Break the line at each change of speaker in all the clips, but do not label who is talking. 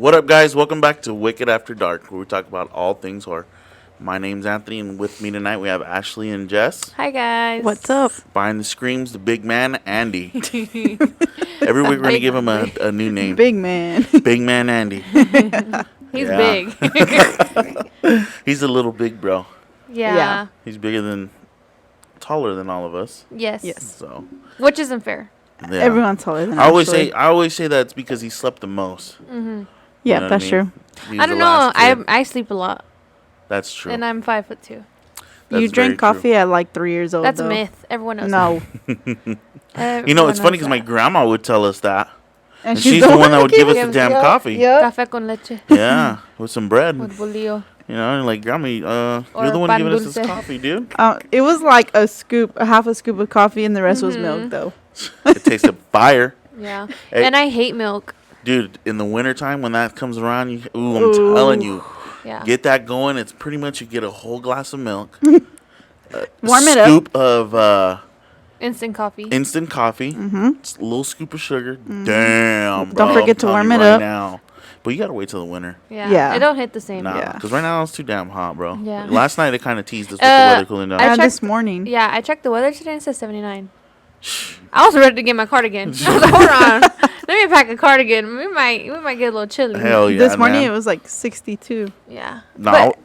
What up, guys? Welcome back to Wicked After Dark, where we talk about all things horror. My name's Anthony, and with me tonight we have Ashley and Jess.
Hi, guys.
What's up?
Behind the screams, the big man, Andy. Every week we're going to give him a new name.
Big man.
Big man Andy.
He's big.
He's a little big bro.
Yeah.
He's taller than all of us.
Yes.
So,
Which isn't fair.
yeah.
Everyone's taller than
I always
Ashley.
say that it's because he slept the most.
Mm-hmm.
Yeah,
You know what
that's
I mean?
true.
He was
I
the
don't know.
last kid.
I sleep a lot.
That's true.
And I'm 5'2".
That's
You
very
drank
true.
coffee at like 3 years old.
That's
though.
a myth. Everyone knows
No.
that.
You know, it's funny because my grandma would tell us that. And she's the one that would give us the damn coffee.
Yep.
Café con leche.
Yeah, with some bread.
With bolillo.
You know, and like, Grandma, you're the one
pan
giving us this
dulce.
coffee, dude.
It was like a half a scoop of coffee, and the rest was milk, though.
It tasted fire.
Yeah.
Hey.
And I hate milk.
Dude, in the wintertime when that comes around, I'm telling you,
Yeah.
get that going. It's pretty much you get a whole glass of milk,
Warm it up.
scoop of
Instant coffee.
instant coffee, just a little scoop of sugar. Damn, bro.
Don't forget
I'm
to
telling
warm
you
it
right
up.
Now. But you got to wait till the winter.
Yeah.
Yeah.
It don't hit the same.
Nah,
Yeah.
because right now it's too damn hot, bro.
Yeah.
Last night it kind of teased us with the weather cooling down.
I
And
checked-
this morning.
Yeah, I checked the weather today and it says 79. I was ready to get my cardigan. I was like, hold on. Let me pack a cardigan. We might get a little chilly.
Hell yeah,
This morning
man.
it was like 62.
Yeah.
No,
But,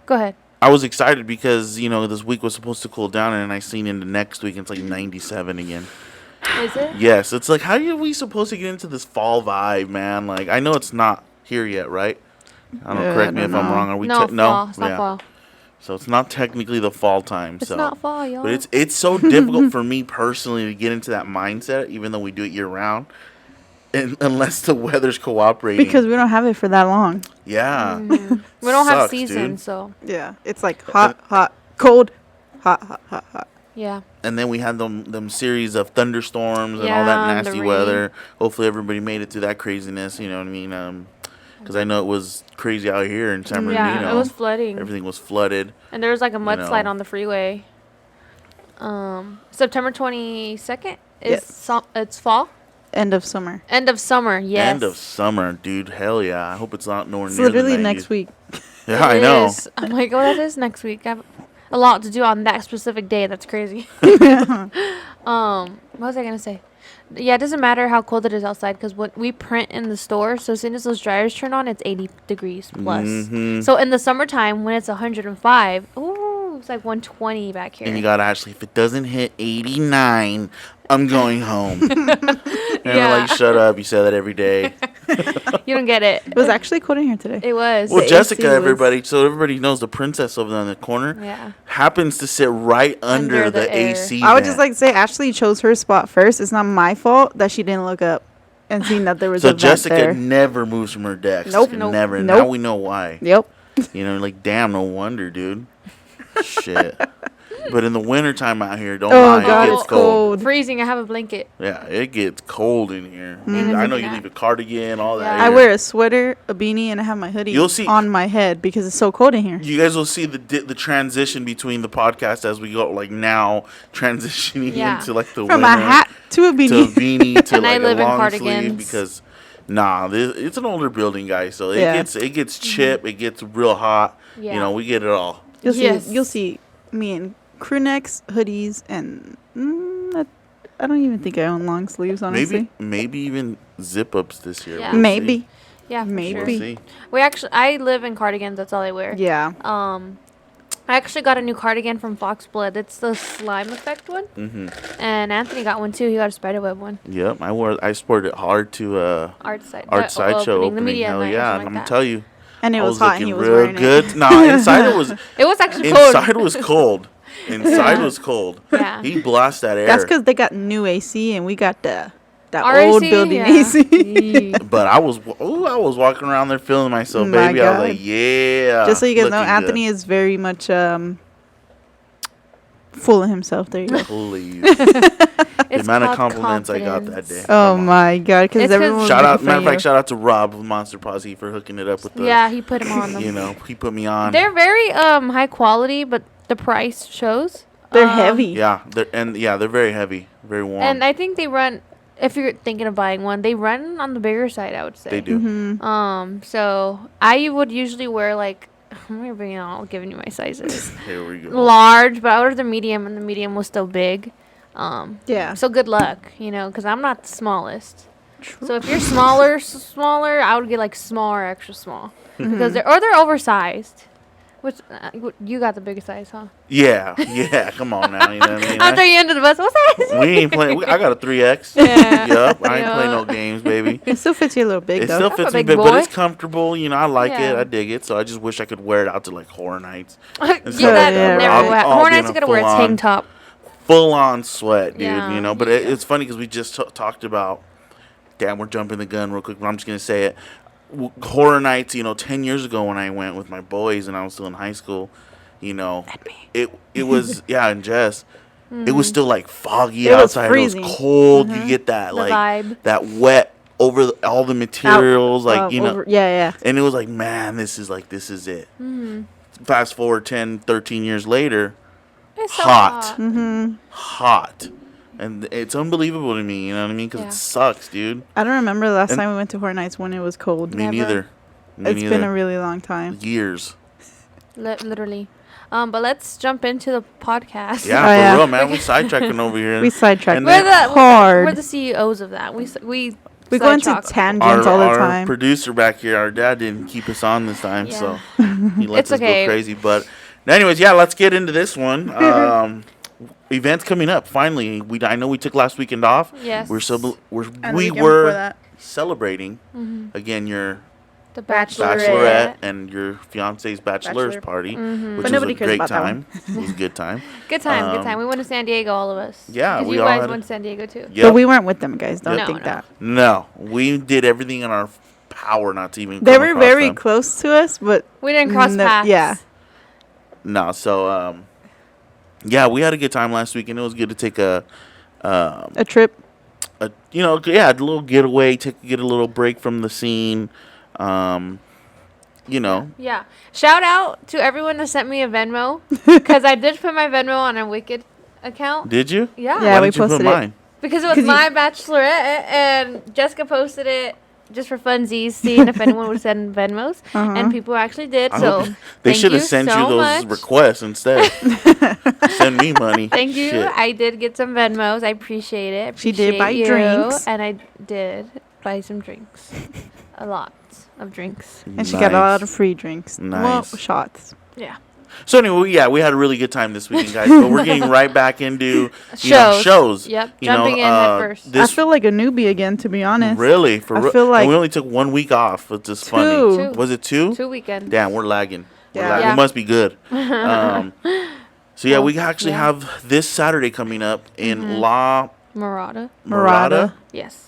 go ahead.
I was excited because, this week was supposed to cool down, and I seen into next week it's like 97 again.
Is it?
Yes, it's like, how are we supposed to get into this fall vibe, man? Like, I know it's not here yet, right? I don't correct me
I
if
don't
I'm
know.
wrong. Are we?
No,
No,
fall. It's not fall.
So it's not technically the fall time.
It's
so.
not fall, y'all.
But it's so difficult for me personally to get into that mindset, even though we do it year round, and unless the weather's cooperating.
Because we don't have it for that long.
Yeah,
we don't have
Sucks,
season,
dude.
so
Yeah. It's like hot, hot, cold, hot, hot, hot, hot.
yeah.
And then we had them series of thunderstorms and all
Yeah,
that
and the
nasty
rain.
weather. Hopefully everybody made it through that craziness. You know what I mean? Because I know it was crazy out here in San Bernardino.
Yeah, it was flooding.
Everything was flooded.
And there was like a mudslide
know.
on the freeway. September 22nd is it's fall.
End of summer.
End of summer, yes.
End of summer, dude. Hell yeah. I hope it's not nowhere
It's
near the
literally
90s.
next week.
Yeah, I
It
know.
is. I'm like, oh, that is next week. I have a lot to do on that specific day. That's crazy. What was I gonna say? Yeah, it doesn't matter how cold it is outside because what we print in the store, so as soon as those dryers turn on, it's 80 degrees plus.
Mhm.
So in the summertime, when it's 105, ooh, it's like 120 back here.
And you got Ashley, if it doesn't hit 89, I'm going home. And
Yeah.
I'm like, shut up. You say that every day.
You don't get it.
It was actually cold in here today.
It was.
Well,
The
Jessica,
AC was-
everybody, so everybody knows the princess over there in the corner
Yeah.
happens to sit right under,
Under
the,
the air.
AC.
I would
vent.
just like to say Ashley chose her spot first. It's not my fault that she didn't look up and seen that there was
So
a vent
Jessica
there.
never moves from her desk.
Nope.
Never. And
Nope.
now we know why.
Yep.
Like, damn, no wonder, dude. Shit. But in the wintertime out here, don't
Oh,
lie,
God,
it gets
it's
cold.
cold.
Freezing. I have a blanket.
Yeah, it gets cold in here.
Mhm.
I know you
Yeah.
leave a cardigan, all that.
Yeah.
I
here.
wear a sweater, a beanie, and I have my hoodie
You'll see-
on my head because it's so cold in here.
You guys will see the transition between the podcast as we go, like now transitioning
Yeah.
into like the
From
winter
a hat to a
to a
beanie.
beanie to
And I
like
live
a
in
long
cardigans.
sleeve because it's an older building, guys. So it
Yeah.
gets chip, it gets real hot.
Yeah.
We get it all.
You'll see.
Yes.
You'll see me in crew necks, hoodies, and I don't even think I own long sleeves. Honestly,
Maybe even zip ups this year.
Yeah.
We'll
maybe.
see.
Yeah, for
Maybe.
sure.
We'll see.
I live in cardigans. That's all I wear.
Yeah.
I actually got a new cardigan from Foxblood. It's the slime effect one.
Mm-hmm.
And Anthony got one too. He got a spiderweb one.
Yep, I sported it hard to
Art side.
art sideshow
The
opening.
media
Hell
night or
yeah,
something
and I'm
like
gonna tell you,
And it
I
was hot, and
looking
he was
real
wearing
good.
it.
No, inside it was.
It was actually cold.
Inside was cold. Inside was cold.
Yeah.
He blasted that air.
That's because they got new AC, and we got that
Our
old
AC?
building
Yeah.
AC.
But I was walking around there feeling myself,
My
baby. I was
God.
like, yeah.
Just so you guys know,
looking
Anthony is very much full of himself. There you go.
good. Please. The
It's
amount of
called
compliments I got that
confidence.
day.
Oh
Come on.
my God! Because
It's 'cause-
everyone was
Shout out,
making
matter
fun
of fact,
you.
shout out to Rob of Monster Posse for hooking it up with the.
Yeah, he put him on them.
He put me on.
They're very high quality, but the price shows.
They're heavy.
Yeah, they're very heavy, very warm.
And I think they run if you're thinking of buying one, they run on the bigger side, I would say.
They do.
So I would usually wear like, I'm being all giving you my sizes.
Here we go.
Large, but I ordered the medium, and the medium was still big.
Yeah.
So good luck, because I'm not the smallest.
True.
So if you're smaller, I would get like small or extra small because they're oversized. Which you got the biggest size, huh?
Yeah. Come on now. You know what I mean?
I'll throw you under the bus. What's that?
We ain't playing. I got a 3X.
Yeah.
Yup. I ain't
Yeah.
playing no games, baby.
It still fits you a little big,
It
though.
still
I'm
fits
a
me,
big
but
boy.
it's comfortable. I like it.
Yeah.
I dig it. So I just wish I could wear it out to like horror nights.
Yeah,
stuff
that
like that.
never
I'll-
will
I'll
happen.
be
Hornets
in
are
a
gonna wear its
full-on-
tank top.
Full on sweat, dude.
Yeah.
But it's funny because we just talked about. Damn, we're jumping the gun real quick, but I'm just gonna say it. Horror nights, 10 years ago when I went with my boys and I was still in high school, it was and Jess, it was still like foggy
It was
outside.
freezing.
It was cold. You get that
The vibe.
that wet over all the materials,
Yeah.
and it was like, man, this is it. Fast forward 10, 13 years later,
It's so
hot.
Mm-hmm.
hot. And it's unbelievable to me, you know what I mean? Because
Yeah.
it sucks, dude.
I don't remember the last
And-
time we went to Horror Nights when it was cold.
Me
Never.
neither.
It's been a really long time.
Years.
Literally. But let's jump into the podcast.
Yeah,
Oh,
for
yeah.
real, man. We sidetracking over here.
We sidetracked
And
We're
then-
we're the
hard.
CEOs of that. We
We go into
sidetrack.
tangents all the
our
time.
producer back here, our dad didn't keep us on this time,
Yeah.
so he lets
It's
us
okay.
go crazy. But anyways, let's get into this one. Events coming up. Finally, I know we took last weekend off.
Yes.
We
And the weekend
were
before that.
celebrating again your
The
bachelorette and your fiance's bachelor's
Bachelor.
party,
Mm-hmm.
which
But
was a
nobody cares
great
about that
time. It was a good time.
Good time. We went to San Diego, all of us.
Yeah,
'Cause
we
you
all
guys
had-
went to San Diego too.
Yep.
But we weren't with them, guys. Don't
No,
think
no.
that.
No, we did everything in our power not to even.
They
come
were
across
very
them.
close to us, but
We didn't cross
No,
paths.
yeah.
No, so we had a good time last week, and it was good to take a
trip.
a little getaway, get a little break from the scene.
Yeah. Shout out to everyone that sent me a Venmo because I did put my Venmo on a Wicked account.
Did you?
Yeah.
Yeah,
Why
we
didn't you put
posted it.
mine?
Because it was
'Cause you-
my bachelorette and Jessica posted it just for funsies, seeing if anyone would send Venmos, and people actually did.
I
So
hope they
thank
should have
you
sent
so
you those
much.
requests instead. Send me money.
Thank you.
Shit.
I did get some Venmos. I appreciate it.
She did buy
Appreciate you.
drinks.
And I did buy some drinks. A lot of drinks.
And she got a lot of free drinks. Well,
Nice.
shots.
Yeah.
So anyway, we had a really good time this weekend, guys. But we're getting right back into shows.
Yep.
You know,
Jumping in head first.
This
I feel like a newbie again, to be honest.
really for
I
real.
feel
And
like
we only took 1 week off, which is funny.
Two.
Was it 2?
2 weekends.
Damn, we're lagging.
Yeah.
Yeah.
We must be good. So we actually
yeah.
have this Saturday coming up in La
Murata.
Mirada.
Yes.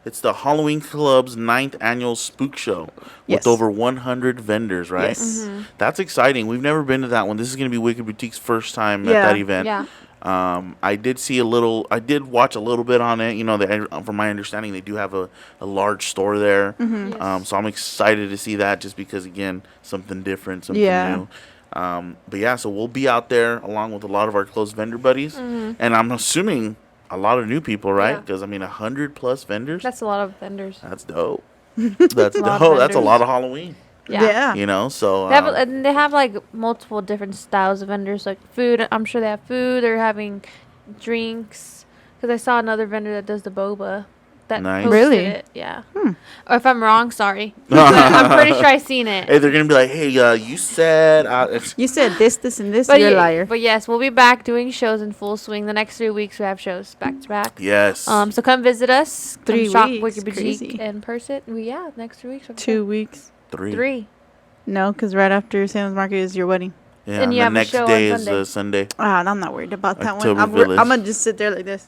It's the Halloween Club's 9th annual Spook Show
Yes.
with over 100 vendors, right?
Yes.
That's exciting. We've never been to that one. This is going to be Wicked Boutique's first time at
Yeah.
that event.
Yeah.
I did watch a little bit on it. From my understanding, they do have a large store there.
Yes.
So I'm excited to see that just because, again, something different, something
Yeah.
new. So we'll be out there along with a lot of our close vendor buddies. And I'm assuming a lot of new people, right?
Yeah.
Because, 100 plus vendors.
That's a lot of vendors.
That's dope. That's
a lot of
dope. That's a
vendors.
lot of Halloween.
Yeah.
So
They have like multiple different styles of vendors, like food. I'm sure they have food. They're having drinks. Because I saw another vendor that does the boba. That
Nice.
posted
Really?
it. Yeah. Or if I'm wrong, sorry. But I'm pretty sure I seen it.
hey, they're gonna be like, hey, you said
You said this, and this.
But
You're a
ye-
liar.
But yes, we'll be back doing shows in full swing. The next 3 weeks we have shows back to back.
yes.
So come visit us. Come
3
shop
weeks,
Wicked Boutique
crazy.
in person. Next 3 weeks.
2 weeks.
3.
3.
No, because right after Sam's Market is your wedding.
Yeah,
And you
the
have a
next
show on
day is
Sunday.
Sunday.
I'm not worried about that
October
one.
Village.
I'm going to just sit there like this.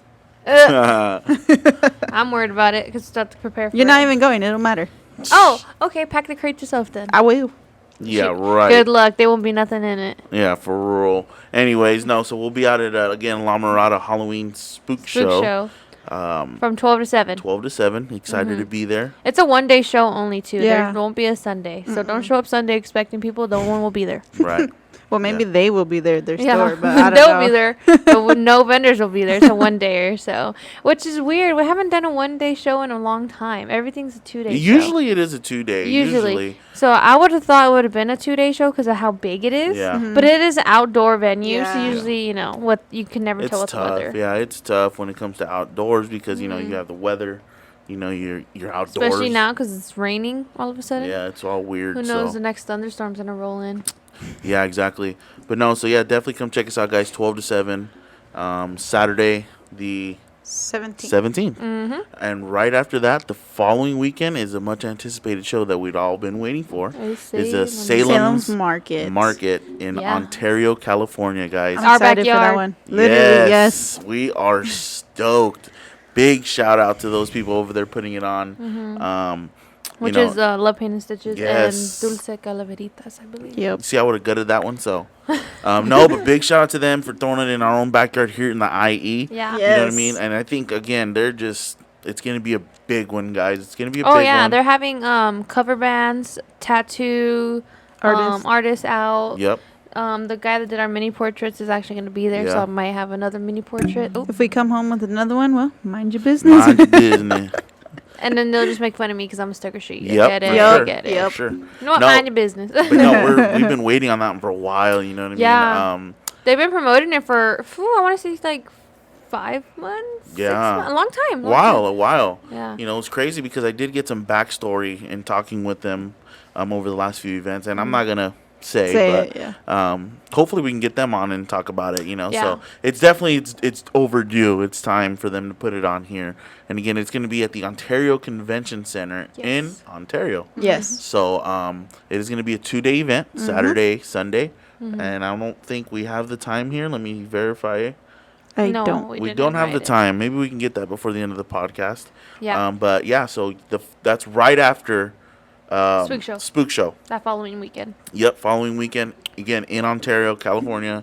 I'm worried about it because I have to prepare for
You're
it.
not even going. It don't matter.
Oh, okay. Pack the crate yourself then.
I will.
Yeah,
Shoot.
right.
Good luck. There won't be nothing in it.
Yeah, for real. Anyways, so we'll be out at again La Mirada Halloween Spook
Spook
Show.
show. From 12 to 7.
12 to 7. Excited to be there.
It's a 1-day show only, too.
Yeah.
There won't be a Sunday. So don't show up Sunday expecting people. No one will be there.
Right.
Well, maybe
Yeah.
they will be there at their
Yeah,
store, but I don't
they'll
know.
be there, but no vendors will be there. So one day or so, which is weird. We haven't done a 1 day show in a long time. Everything's a 2 day.
Usually it is a 2 day.
Usually. So I would have thought it would have been a 2 day show because of how big it is.
Yeah.
But it is an outdoor venue, so
Yeah.
usually what you can never tell
It's
with the
tough.
weather.
Yeah, it's tough when it comes to outdoors because you have the weather. You're outdoors.
Especially now because it's raining all of a sudden.
Yeah, it's all weird.
Who knows?
So.
The next thunderstorm's gonna roll in.
Yeah, exactly. But no, so yeah, definitely come check us out, guys. 12 to 7, Saturday the 17th.
Mm-hmm.
And right after that, the following weekend is a much anticipated show that we'd all been waiting for. It's a
Salem's Market.
Market in Ontario, California, guys.
I'm
Our
excited for that
backyard.
one. Literally, yes.
We are stoked. Big shout out to those people over there putting it on.
Mm-hmm. Which is Love Paint and Stitches and Dulce Calaveritas, I believe.
Yep.
See, I would have gutted that one. So, no, but big shout out to them for throwing it in our own backyard here in the IE.
Yeah.
Yes.
You know what I mean? And I think, again, it's going to be a big one, guys. It's going to be a big
Oh,
one.
yeah. They're having cover bands, tattoo artists out.
Yep.
The guy that did our mini portraits is actually going to be there, so I might have another mini portrait. Ooh.
If we come home with another one, well, mind your business.
Mind your business.
And then they'll just make fun of me because I'm a sticker sheet.
Yep.
Get it?
Sure.
Get it?
Yep. Sure.
You know what?
No.
Mind your business.
But no, we've been waiting on that one for a while. You know what I mean?
Yeah. They've been promoting it for, I want to say like 5 months.
Yeah.
6 months, a long time.
A while.
Yeah.
You know, it's crazy because I did get some backstory in talking with them over the last few events, and I'm not gonna say but hopefully we can get them on and talk about it. So it's definitely it's overdue. It's time for them to put it on here. And again, it's going to be at the Ontario Convention Center in Ontario.
Yes.
So it is going to be a 2-day event, Saturday, Sunday, and I don't think we have the time here. Let me verify.
We
don't have the time. Maybe we can get that before the end of the podcast.
Yeah.
But yeah, so that's right after Spook Show.
That following weekend.
Yep, following weekend. Again, in Ontario, California.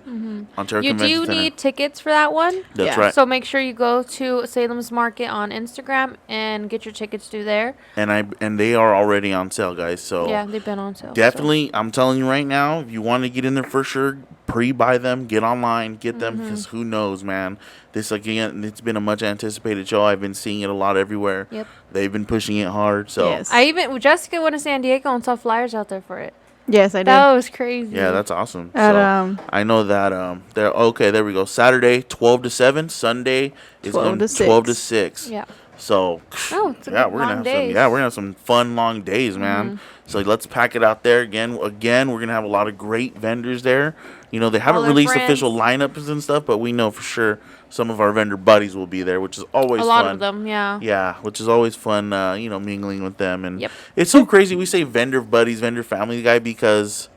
Ontario Convention
You do
Center.
need tickets for that one.
That's right.
So make sure you go to Salem's Market on Instagram and get your tickets through there.
And they are already on sale, guys. So
yeah, they've been on sale.
Definitely, I'm telling you right now, if you want to get in there for sure, pre-buy them, get online, get them, because who knows, man. This, again, it's been a much anticipated show. I've been seeing it a lot everywhere.
Yep.
They've been pushing it hard. So
Yes.
Jessica went to San Diego and saw flyers out there for it.
Yes, I did.
That was crazy.
yeah, that's awesome.
At,
I know that there we go. Saturday 12 to 7, Sunday is
12
going
to
12 to
6.
6.
Yeah.
So
It's a
yeah,
good
we're gonna
long
have
days.
we're gonna have some fun long days, man. So let's pack it out there again. We're gonna have a lot of great vendors there. They haven't
our
released
friends.
official lineups and stuff, but we know for sure some of our vendor buddies will be there, which is always
A lot
fun.
of them, yeah.
Yeah, which is always fun. Mingling with them, and
Yep.
it's so crazy. We say vendor buddies, vendor family guy because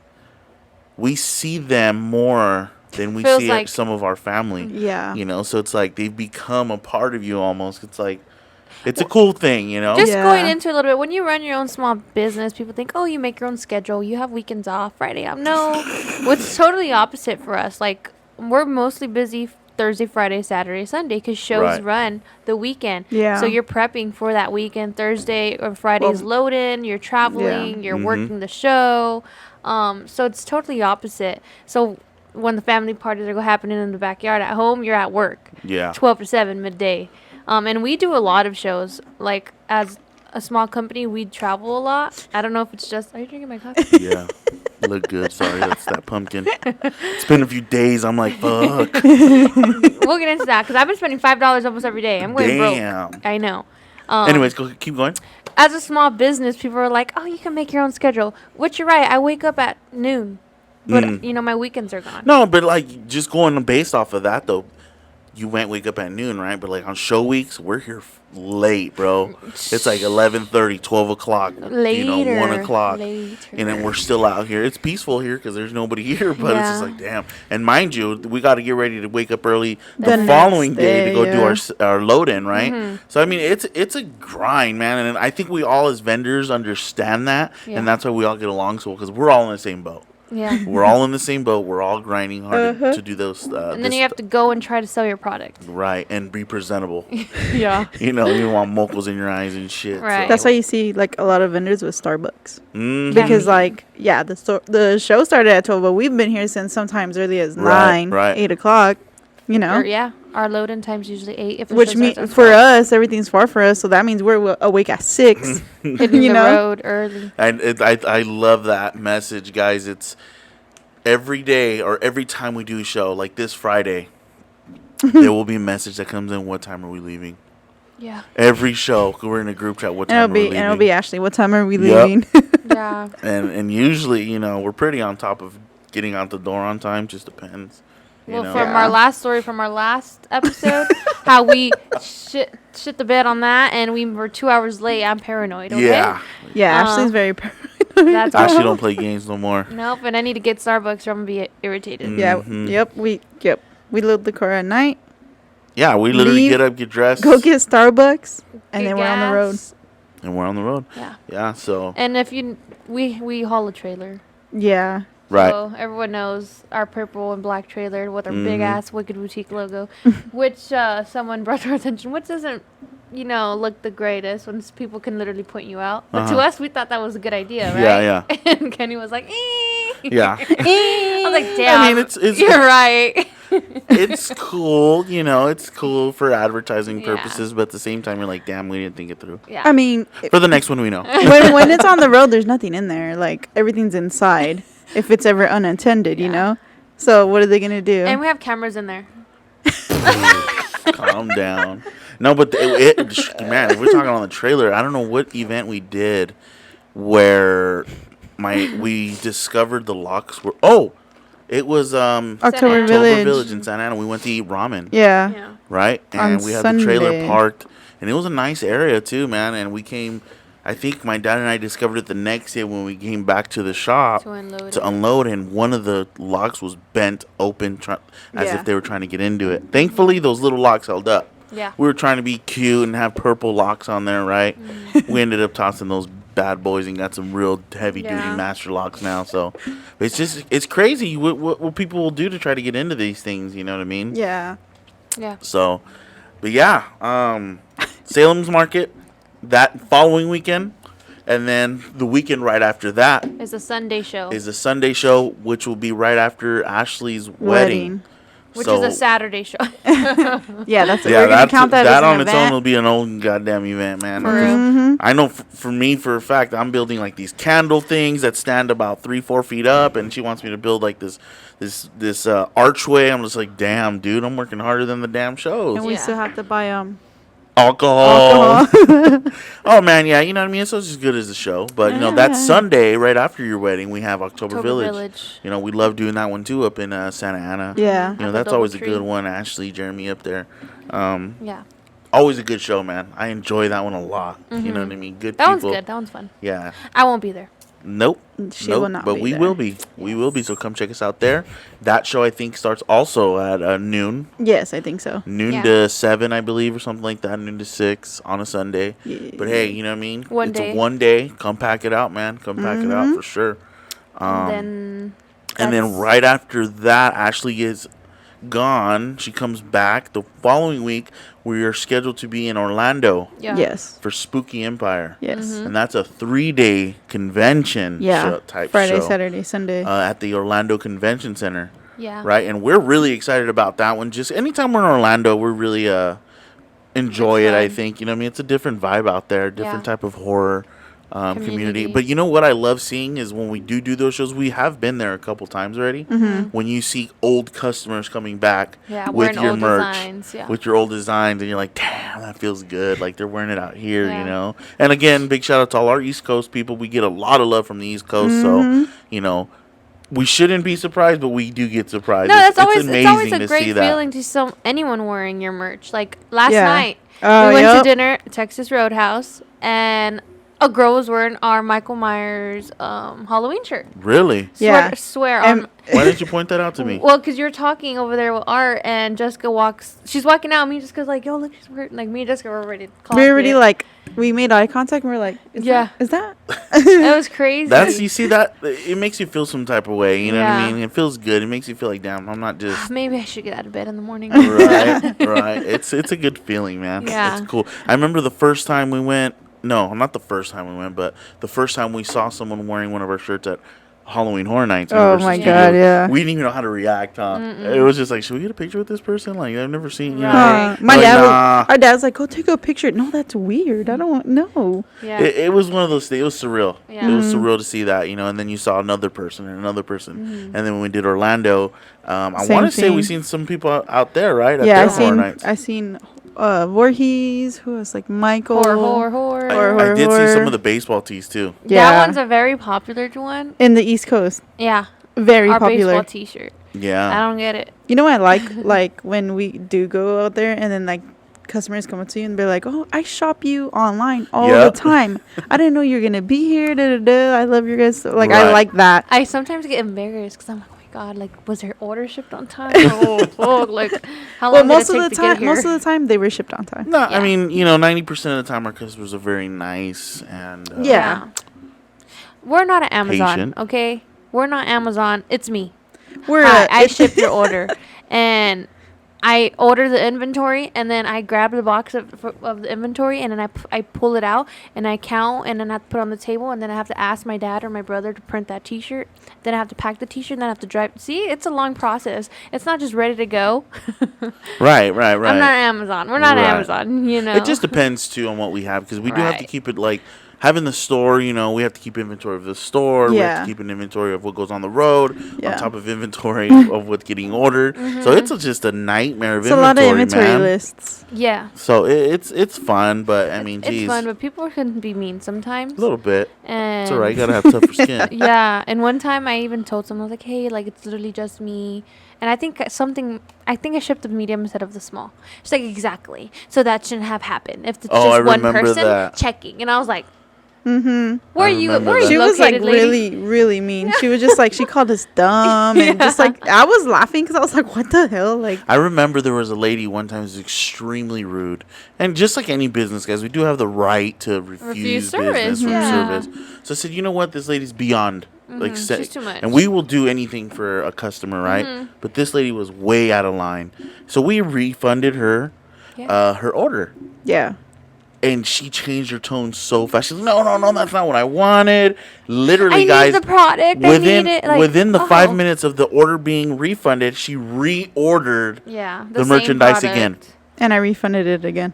we see them more than we
Feels
see
like-
some of our family.
Yeah.
So it's like they've become a part of you almost. It's like it's a cool thing,
Just
Yeah.
going into a little bit, when you run your own small business, people think, oh, you make your own schedule. You have weekends off, Friday off. No, it's totally opposite for us. Like, we're mostly busy Thursday, Friday, Saturday, Sunday because shows
Right.
run the weekend.
Yeah.
So you're prepping for that weekend. Thursday or Friday's load-in. You're traveling.
Yeah.
You're working the show. So it's totally opposite. So when the family parties are happening in the backyard at home, you're at work.
Yeah.
12 to 7 midday. And we do a lot of shows. Like, as a small company, we travel a lot. I don't know if it's just... Are you drinking my coffee?
Yeah. Look good. Sorry, that's that pumpkin. It's been a few days. I'm like, fuck.
We'll get into that because I've been spending $5 almost every day. I'm going
Damn.
broke. I know.
Anyways, keep going.
As a small business, people are like, oh, you can make your own schedule. Which you're right. I wake up at noon. But, my weekends are gone.
No, but like just going based off of that though, you wake up at noon, right? But like on show weeks, we're here late, bro. It's like 11:30, 12 o'clock,
Later.
1 o'clock.
Later.
And then we're still out here. It's peaceful here because there's nobody here, but it's just
Yeah.
like, damn. And mind you, we got to get ready to wake up early
The
the following
next
day to
day,
go
yeah.
do our load in, right? So I mean, it's a grind, man. And I think we all as vendors understand that,
Yeah.
and that's why we all get along so well because we're all in the same boat.
Yeah.
We're all in the same boat. We're all grinding hard to do those.
And then you have to go and try to sell your product.
Right, and be presentable.
Yeah.
You know, you want mochas in your eyes and shit.
Right.
That's why you see like a lot of vendors with Starbucks.
Mhm.
Because like the show started at 12, but we've been here since sometimes early as
Right,
9,
right.
8 o'clock. You know,
Or, yeah. Our load-in time's usually 8. If the
which
show
means
starts at
for
12.
us everything's far for us, so that means we're awake at 6.
Hitting
you
the
know?
road early.
And I love that message, guys. It's every day or every time we do a show, like this Friday, there will be a message that comes in. What time are we leaving?
Yeah.
Every show, we're in a group chat. What
And
time
it'll
are we
be
leaving?
and it'll be Ashley. What time are we
Yep.
leaving?
Yeah.
And usually, you know, we're pretty on top of getting out the door on time. Just depends. You
Well,
know?
from
Yeah.
our last story from our last episode, how we shit the bed on that, and we were 2 hours late. I'm paranoid. Okay?
Yeah.
Yeah,
Uh,
Ashley's very paranoid.
That's
I actually don't play games no more.
Nope, and I need to get Starbucks or I'm gonna be irritated.
Yeah,
Mhm.
yep, we load the car at night,
Yeah, we literally
Leave,
get up, get dressed,
go get Starbucks, and
Get
then we're on the road.
gas.
and we're on the road.
Yeah.
Yeah, so
And if we haul a trailer.
Yeah.
right.
So everyone knows our purple and black trailer with our big
Mhm.
ass Wicked Boutique logo, which someone brought to our attention, which doesn't, look the greatest when people can literally point you out. But to
Uh-huh.
us, we thought that was a good idea, right?
Yeah,
yeah. And Kenny was like,
Yeah.
I was like, damn,
I mean, it's
you're right.
it's cool, you know, it's cool for advertising
Yeah.
purposes, but at the same time, you're like, damn, we didn't think it through.
Yeah.
I mean,
For the next one, we know.
when it's on the road, there's nothing in there. Like everything's inside. If it's ever unattended, you
Yeah.
know. So what are they gonna do?
And we have cameras in there.
Calm down. No, but man, if we're talking on the trailer, I don't know what event we did where we discovered the locks were. Oh, it was
October
October
Village.
in Santa Ana. We went to eat ramen,
Yeah.
Yeah.
right?
On
And we had the trailer
Sunday.
parked, and it was a nice area too, man. And we came. I think my dad and I discovered it the next day when we came back to the shop
To unload.
and one of the locks was bent open, as
Yeah.
if they were trying to get into it. Thankfully, those little locks held up.
Yeah.
We were trying to be cute and have purple locks on there, right? We ended up tossing those bad boys and got some real heavy duty
Yeah.
master locks now. So it's crazy what people will do to try to get into these things. You know what I mean?
Yeah.
Yeah.
So, but yeah, Salem's Market that following weekend, and then the weekend right after that
It's a Sunday show.
is a Sunday show, which will be right after Ashley's wedding.
Which
So-
is a Saturday show.
Yeah, that's
Yeah,
we're gonna count that as
on
an
its own
event.
will be an old goddamn event, man.
For real.
Mhm.
I know for me, for a fact, I'm building like these candle things that stand about 3-4 feet up, and she wants me to build like this archway. I'm just like, damn, dude, I'm working harder than the damn shows.
And we
Yeah.
still have to buy
Alcohol.
alcohol.
Oh man, yeah, you know what I mean. It's as good as the show, but you know that Sunday right after your wedding, we have October Village. You know, we love doing that one too up in Santa Ana.
Yeah.
You know,
Have a
that's
double
always a
tree.
good one. Ashley, Jeremy up there.
Yeah.
Always a good show, man. I enjoy that one a lot. You know what I mean? Good
That
people.
one's good. That one's fun.
Yeah.
I won't be there.
Nope.
She
nope.
will not
but
be
we
there.
will be. We will be. So come check us out there. That show I think starts also at noon.
Yes, I think so.
Noon
Yeah.
to 7, I believe, or something like that. Noon to 6 on a Sunday.
Yeah.
But hey, you know what I mean?
One
it's
day.
a one day. Come pack it out, man. Come pack it out for sure.
And
And then right after that, Ashley is gone. She comes back the following week. We are scheduled to be in Orlando
yeah.
Yes.
for Spooky Empire.
Yes.
And that's a 3-day convention
Yeah.
type
Friday,
show.
Saturday, Sunday.
At the Orlando Convention Center,
Yeah.
right? And we're really excited about that one. Just anytime we're in Orlando, we're really enjoy
It's
it. I
fun.
think, you know what I mean, it's a different vibe out there, different
Yeah.
type of horror community.
Community.
But you know what I love seeing is when we do those shows. We have been there a couple times already. When you see old customers coming back
Yeah,
with
wearing
your
old
merch,
designs, yeah.
with your old designs, and you're like, damn, that feels good. Like they're wearing it out here,
Yeah.
you know. And again, big shout out to all our East Coast people. We get a lot of love from the East Coast, so you know. We shouldn't be surprised, but we do get surprised.
No,
it's
it's always a
to
great
see that.
feeling to see anyone wearing your merch. Like last
Yeah.
night,
Oh,
we went to
yep.
dinner, Texas Roadhouse, and a girl was wearing our Michael Myers Halloween shirt.
Really?
Yeah.
Swear.
Why didn't you point that out to me?
Well, because you were talking over there with Art, and Jessica she's walking out, and me and Jessica's like, yo, look, she's wearing, like, me and Jessica were already
We already, like, we made eye contact, and we're like, is that?
It was crazy.
You see that? It makes you feel some type of way, you know what I mean? It feels good. It makes you feel like, damn, I'm not just...
Maybe I should get out of bed in the morning.
Right. It's a good feeling, man.
Yeah.
It's cool. I remember the first time we went... No, not the first time we went, but the first time we saw someone wearing one of our shirts at Halloween Horror Nights.
Oh my God, yeah.
We didn't even know how to react, huh? It was just like, should we get a picture with this person? Like, I've never seen, you know.
Our dad's like, go take a picture. No, that's weird. I don't know.
Yeah.
It was one of those things. It was surreal.
Yeah.
It was surreal to see that, you know, and then you saw another person and another person. And then when we did Orlando, I want to say we seen some people out there, right? At their Horror Nights.
I seen Voorhees, who was like Michael.
Horror.
I did see some of the baseball tees too.
Yeah. That one's a very popular one.
In the East Coast.
Yeah.
Very
Our
popular.
baseball t-shirt.
Yeah.
I don't get it.
You know what I like? Like when we do go out there and then like customers come up to you and be like, oh, I shop you online all the time. I didn't know you're going to be here. I love your guys. Like, I like that.
I sometimes get embarrassed because I'm like, God, like, was their order shipped on time? Like, how long did it take to get here?
Most of the time, they were shipped on time.
No, I mean, you know, 90% of the time our customers are very nice and
we're not at Amazon,
patient.
okay? We're not Amazon. It's me.
I
ship your order, and I order the inventory, and then I grab the box of the inventory, and then I pull it out, and I count, and then I have to put it on the table, and then I have to ask my dad or my brother to print that T-shirt. Then I have to pack the T-shirt, and then I have to drive. See, it's a long process. It's not just ready to go.
Right.
I'm not Amazon. We're not Amazon, you know.
It just depends, too, on what we have, because we do have to keep it, like, having the store, you know, we have to keep inventory of the store. We have to keep an inventory of what goes on the road, on top of inventory of what's getting ordered. So it's just a nightmare of inventory, man. It's a lot of inventory
lists.
Yeah.
So it's fun, but, I mean, geez.
It's fun, but people can be mean sometimes.
A little bit.
And
it's all right. You got to have tougher skin.
Yeah. And one time I even told someone, I was like, hey, like, it's literally just me. And I think I shipped the medium instead of the small. She's like, exactly. So that shouldn't have happened. If it's just one person checking. And I was like, where are you
she was like
lady?
really mean. She was just like, she called us dumb and just like, I was laughing because I was like, what the hell? Like,
I remember there was a lady one time who was extremely rude, and just like any business, guys, we do have the right to refuse business from service. So I said, you know what, this lady's beyond. Like,
she's too much.
And we will do anything for a customer, right? But this lady was way out of line, so we refunded her her order.
Yeah.
And she changed her tone so fast. She's like, no, that's not what I wanted. Literally, guys,
need the product.
Within
I need it. Like,
within the 5 minutes of the order being refunded, she reordered the merchandise again.
And I refunded it again.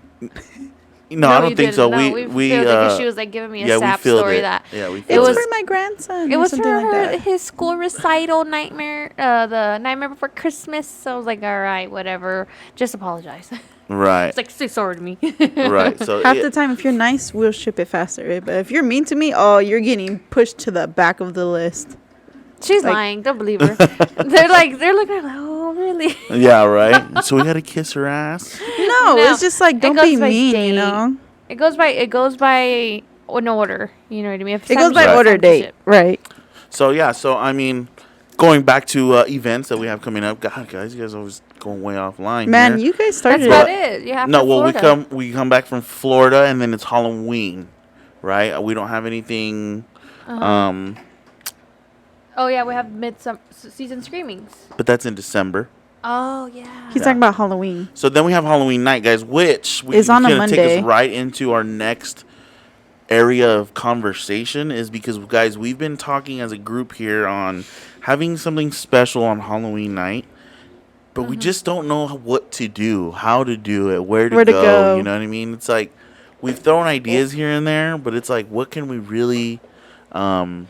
No, I don't think so.
No, we she was like giving me a sap story that
it was for my grandson.
It was for her, his school recital nightmare, the Nightmare Before Christmas. So I was like, all right, whatever, just apologize.
Right.
It's like, say sorry to me.
Right. So
half the time, if you're nice, we'll ship it faster. Right? But if you're mean to me, you're getting pushed to the back of the list.
She's lying. Don't believe her. they're looking like, oh, really?
Yeah, right. So we got to kiss her ass.
No, it's just like, don't be mean, date. You know?
It goes by an order. You know what I mean?
It goes by order date. Right.
So, yeah. So, I mean, going back to events that we have coming up. God, guys, you guys always going way offline.
Man,
here.
you guys started
That's about it. You have
we come back from Florida, and then it's Halloween, right? We don't have anything.
Oh yeah, we have mid-season screamings.
But that's in December.
Oh yeah.
He's talking about Halloween.
So then we have Halloween night, guys, which
is on a Monday.
Take us right into our next area of conversation, is because, guys, we've been talking as a group here on having something special on Halloween night, but we just don't know what to do, how to do it, where to go. You know what I mean? It's like we've thrown ideas here and there, but it's like, what can we really do?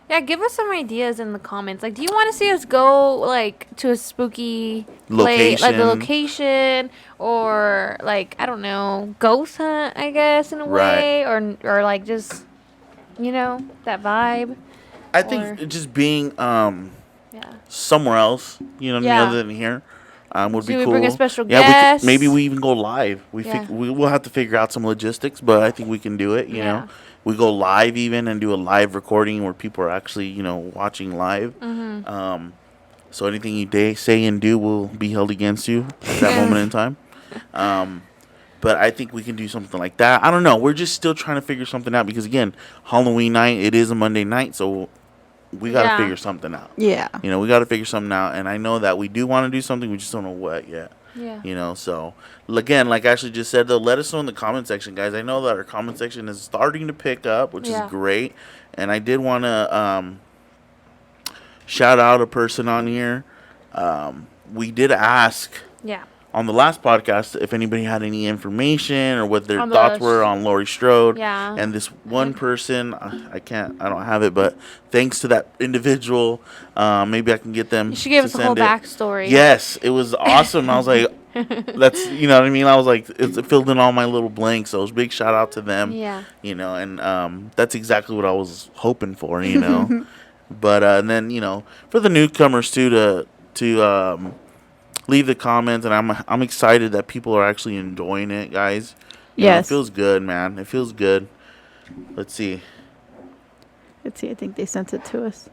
Yeah, give us some ideas in the comments. Like, do you want to see us go, like, to a spooky place, like a location, or, like, I don't know, ghost hunt, I guess, in a way, or like, just, you know, that vibe?
I think just being somewhere else, you know what I mean, other than here. would be
Should we
cool.
bring a special
Yeah,
guest?
maybe we even go live.
Yeah.
We will have to figure out some logistics, but I think we can do it. You know, we go live even and do a live recording where people are actually watching live.
Mm-hmm.
So anything you say and do will be held against you at that moment in time. But I think we can do something like that. I don't know. We're just still trying to figure something out because again, Halloween night, it is a Monday night, so we got to figure something out.
Yeah.
We got to figure something out, and I know that we do want to do something. We just don't know what yet.
Yeah.
So again, like Ashley just said, though, let us know in the comment section, guys. I know that our comment section is starting to pick up, which is great. And I did want to shout out a person on here. We did ask on the last podcast if anybody had any information or what their thoughts were on Laurie Strode.
Yeah.
And this one person, I don't have it, but thanks to that individual, maybe I can get them.
You should give us a whole backstory.
Yes, it was awesome. I was like, that's, you know what I mean? I was like, it filled in all my little blanks. So it was a big shout out to them.
Yeah.
And that's exactly what I was hoping for, But and then, for the newcomers too to leave the comments, and I'm excited that people are actually enjoying it, guys.
Yes.
It feels good, man. It feels good. Let's see.
I think they sent it to us.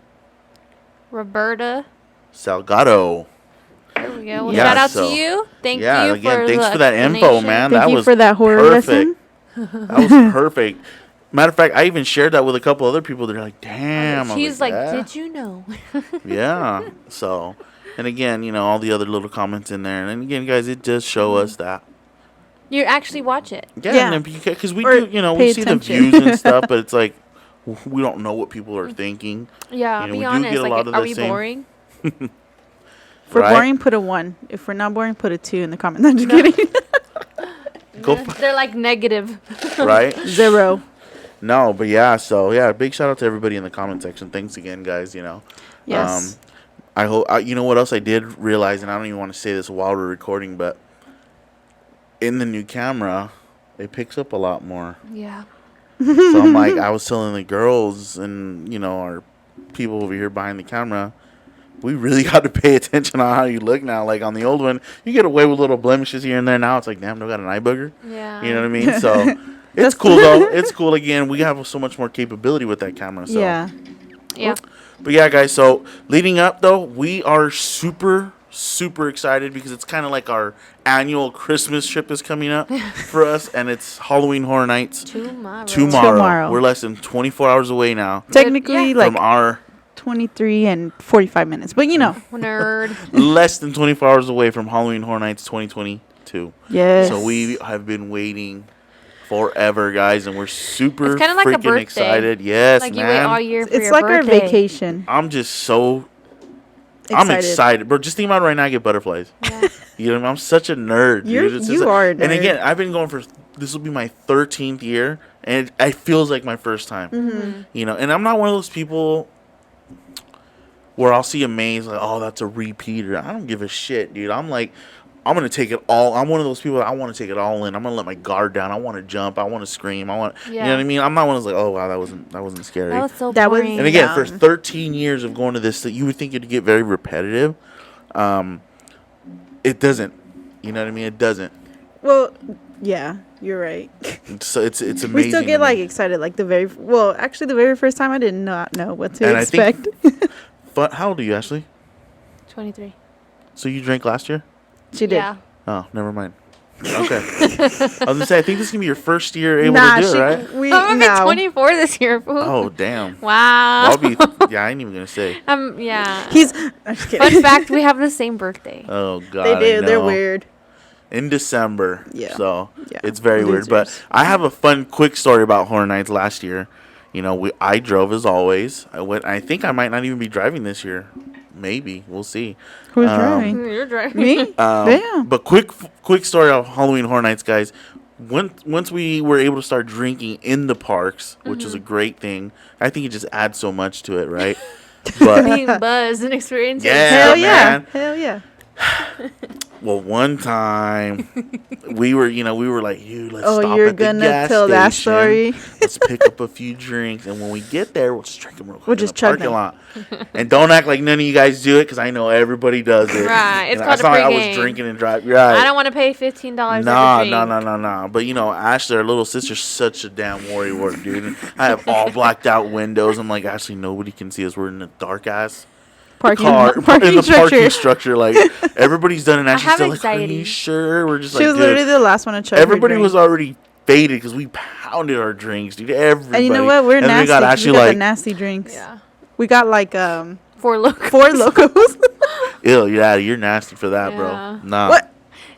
Roberta
Salgado.
There we go. Well,
Yeah,
shout out
so-
to you. Thank you
again,
for
thanks
the
for that info,
explanation.
man.
Thank
That
you
was
for that horror lesson.
That was perfect. Matter of fact, I even shared that with a couple other people. They're like, "Damn!" I was
She's like,
"Yeah."
did you know?
Yeah. So, and again, all the other little comments in there, and then again, guys, it does show us that.
You actually watch it.
Yeah, because we
Or
do, we
pay
see
attention.
the views and stuff, but it's like we don't know what people are thinking.
Yeah,
We
be
do
honest.
get a lot
Like,
of
are
the
we
same-
boring?
If we're
Right?
boring, put a 1. If we're not boring, put a 2 in the comments. I'm just kidding.
Go
They're like negative.
right?
0.
No, but yeah. So yeah, big shout out to everybody in the comment section. Thanks again, guys.
Yes.
I hope you know what else I did realize, and I don't even want to say this while we're recording, but in the new camera, it picks up a lot more.
Yeah.
So I'm like, I was telling the girls and our people over here behind the camera, we really got to pay attention on how you look now. Like on the old one, you get away with little blemishes here and there. Now it's like, damn, do I got an eye booger?
Yeah.
You know what I mean? So it's cool though. It's cool. Again, we have so much more capability with that camera. So.
Yeah.
Yeah.
But yeah, guys. So leading up though, we are super excited because it's kind of like our annual Christmas trip is coming up for us, and it's Halloween Horror Nights tomorrow. We're less than 24 hours away now.
Technically,
from our
23 and 45 minutes, but
Nerd.
less than 24 hours away from Halloween Horror Nights 2022.
Yes.
So we have been waiting forever, guys, and we're super
It's kinda like a
freaking
birthday.
excited. Yes,
Like
man.
you wait all year for
It's
your
like
birthday.
our vacation.
I'm just so I'm excited, bro. Just think about it right now. I get butterflies.
Yeah.
You know what I mean? I'm such a nerd, dude. It's just
you are a nerd.
And again, I've been going for this will be my 13th year, and it feels like my first time.
Mm-hmm.
And I'm not one of those people where I'll see a maze like, oh, that's a repeater. I don't give a shit, dude. I'm like, I'm gonna take it all. I'm one of those people that I want to take it all in. I'm gonna let my guard down. I want to jump. I want to scream. You know what I mean? I'm not one of those like, oh wow, that wasn't scary.
That was so
That was-
boring.
And again,
Yeah.
for 13 years of going to this, you would think it'd get very repetitive. It doesn't. You know what I mean? It doesn't.
Well, yeah, you're right.
So it's amazing.
We still
to
get
me.
excited. The very first time I did not know what to
And I
expect.
But how old are you, Ashley?
23.
So you drank last year?
She did.
Yeah.
Oh, never mind. Okay. I was gonna say I think this is gonna be your first year able to do it, right?
We
I'm gonna be
no.
24 this year. Fool.
Oh damn.
Wow.
I'll be. Yeah, I ain't even gonna say.
Yeah.
He's. I'm just kidding.
Fun fact: we have the same birthday.
Oh god.
They do.
I
They're
know.
weird.
In December.
Yeah.
So
Yeah.
it's very weird. But
Losers.
I have a fun, quick story about Horror Nights last year. I drove as always. I think I might not even be driving this year. Maybe we'll see.
Who's driving?
You're driving.
Me? Damn.
But quick story of Halloween Horror Nights, guys. Once we were able to start drinking in the parks, which is a great thing, I think it just adds so much to it, right? But
Being buzzed and experiences.
Yeah,
Hell yeah.
man.
Hell yeah.
Well, one time we were like, let's
Oh,
stop
you're
at the
gonna
gas
tell that
station.
story?
Let's pick up a few drinks, and when we get there, we'll just drink them real quick
We'll
in
just
the
chug
parking
them.
lot. And don't act like none of you guys do it, because I know everybody does it.
Right, it's
And
called a
not like I was
pregame.
drinking and driving. Right.
I don't want to pay $15
Nah,
every drink.
nah. But Ashley, our little sister's such a damn warrior, dude. And I have all blacked out windows. I'm like, Ashley, nobody can see us. We're in the dark ass
Parking
in the
structure.
parking structure. Like everybody's done it. And Ashley's
have
still like, are
anxiety.
you sure? We're just
She
like,
was
dude.
literally the last one to chug.
Everybody
her
was
drink.
already faded because we pounded our drinks, dude. Everybody.
And you know what? We're
and
nasty.
We got
'cause
Ashley
we got
like,
the nasty drinks.
Yeah.
We got like
4 Locos.
4 Locos.
ew, yeah, you're nasty for that,
Yeah.
bro. Nah.
What?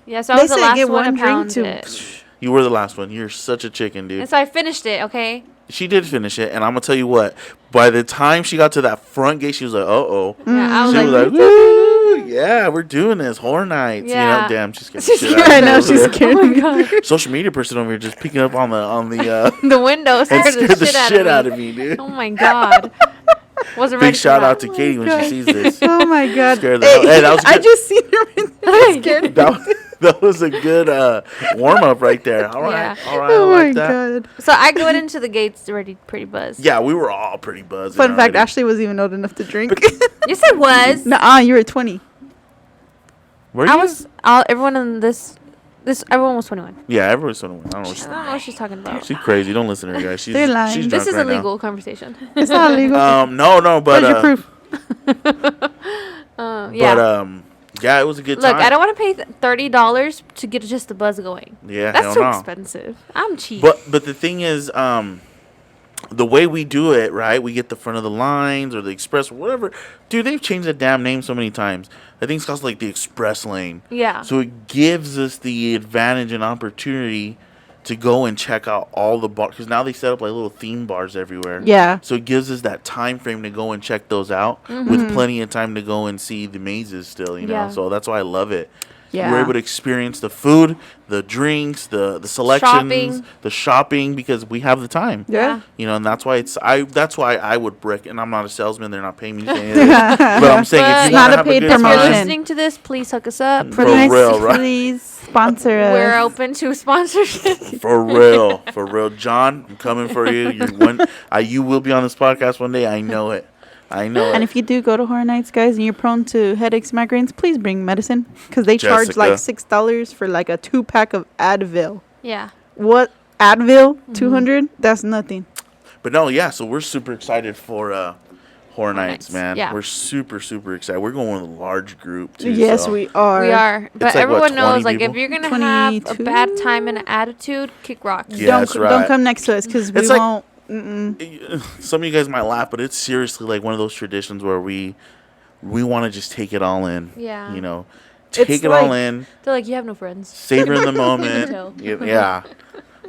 Yeah, so I
They
was the
say
last
get
one
one
to
drink
pound
to.
it.
You were the last one. You're such a chicken, dude.
And so I finished it, okay?
She did finish it, and I'm gonna tell you what. By the time she got to that front gate, she was like, "Uh-oh."
Yeah, I was
She
like,
was like, "Woo, yeah, we're doing this horror nights."
Yeah.
Damn, she's scared the shit
Yeah,
out
I
of me
know
over
she's
there.
scared.
oh my god.
Social media person over here just picking up on the
The window
and
scared
scared
the shit out of me.
dude.
Oh my god. Wasn't ready
Big
for
shout
that.
out to Katie when she sees this.
Oh my god.
Scared the hell- Hey, that was
I
good.
just seen her. Scared.
That was a good warm up right there. All right,
Yeah.
all right.
Oh
I
my
like that.
god.
So I went into the gates already pretty buzzed.
Yeah, we were all pretty buzzed.
Fun fact: Ashley wasn't even old enough to drink.
Yes, I was.
Nuh-uh, you were 20.
Were
I
you?
was. Everyone in this. Everyone was 21.
Yeah, everyone's 21. I don't know.
I don't know what she's talking about.
She's crazy. Don't listen to her, guys. She's
They're lying.
She's
This
drunk
is
right
a
now.
legal conversation.
It's not illegal.
No, but
Where's your proof?
Yeah.
But yeah, it was a good
Look,
time.
I don't want to pay $30 to get just the buzz going.
Yeah,
That's
hell
too
no.
expensive. I'm cheap.
But the thing is, the way we do it, right? We get the front of the lines or the express or whatever. Dude, they've changed the damn name so many times. I think it's called like the express lane.
yeah.
So it gives us the advantage and opportunity to go and check out all the bars, because now they set up like little theme bars everywhere.
Yeah.
So it gives us that time frame to go and check those out with plenty of time to go and see the mazes still, you know.
Yeah.
So that's why I love it.
Yeah.
We're able to experience the food, the drinks, the selections,
Shopping.
the shopping, because we have the time.
Yeah.
You know, and that's why that's why I would brick, and I'm not a salesman, they're not paying me to say anything. But I'm saying
But
if
it's
you
not
want to
a
have
paid
a good
If you're
promotion.
time,
listening to this, please hook us up.
For real, right?
Please sponsor us.
We're open to sponsorship.
for real, John, I'm coming for you. You will be on this podcast one day. I know it.
And if you do go to Horror Nights, guys, and you're prone to headaches, migraines, please bring medicine, because they charge like $6 for like a 2-pack of Advil.
Yeah.
What? Advil? 200? That's nothing.
But no, yeah. So we're super excited for Horror Nights,
Nights,
man.
yeah.
We're super excited. We're going with a large group too.
Yes,
so.
we are.
We are. But
like, what,
everyone knows,
20
like, if
people?
you're going to have a
22?
bad time and an attitude, kick rocks.
Yeah,
don't
that's
don't
right.
come next to us, because we
It's like-
won't.
Some of you guys might laugh, but it's seriously like one of those traditions where we want to just take it all in.
Yeah.
You know, take
It's
it all
like-
in,
They're like, you have no friends.
savor in the
tell.
moment. Yeah.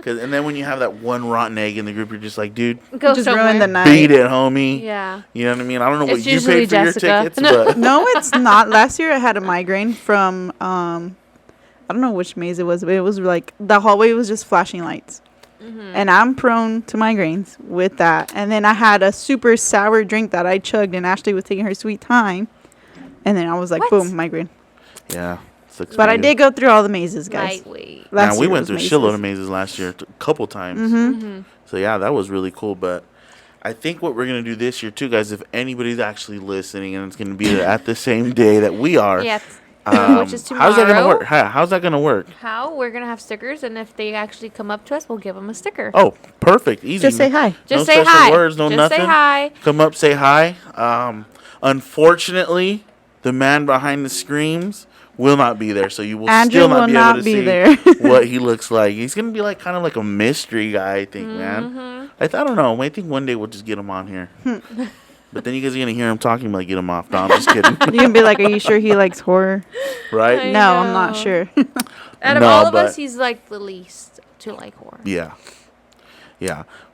And then when you have that one rotten egg in the group, you're just like, dude,
Go
Just
somewhere.
ruin the night.
beat it, homie.
Yeah.
You know what I mean? I don't know what
It's
you
usually
paid for
Jessica.
your tickets,
No.
but
No, it's not. Last year I had a migraine from I don't know which maze it was, but it was like the hallway was just flashing lights. And I'm prone to migraines with that. And then I had a super sour drink that I chugged, and Ashley was taking her sweet time. And then I was like,
What?
boom, migraine.
yeah.
But I did go through all the mazes, guys.
Lightweight.
Last
we
year
went
was
through a
mazes.
shitload of mazes last year, a couple times.
Mm-hmm.
So yeah, that was really cool. But I think what we're gonna do this year too, guys, if anybody's actually listening, and it's gonna be at the same day that we are.
Yeah. Which is
How's that gonna
tomorrow.
work? How's that gonna work?
How? We're going to have stickers, and if they actually come up to us, we'll give them a sticker.
Oh, perfect, easy.
Just say hi.
Just
no
say
special
hi.
words, no
Just
nothing.
say hi.
Come up, say hi. Unfortunately, the man behind the screams will not be there, so you will
Andrew
still not
will
be
not
able to
be
see
there.
what he looks like. He's gonna be like kind of like a mystery guy, I think,
Mm-hmm.
man. I don't know. I think one day we'll just get him on here. But then you guys are gonna hear him talking like get him off. No, I'm just kidding.
You can be like, are you sure he likes horror?
Right?
I
No, I'm not
know.
sure.
Out of
No,
all of
but-
us, he's like the least to like horror.
Yeah.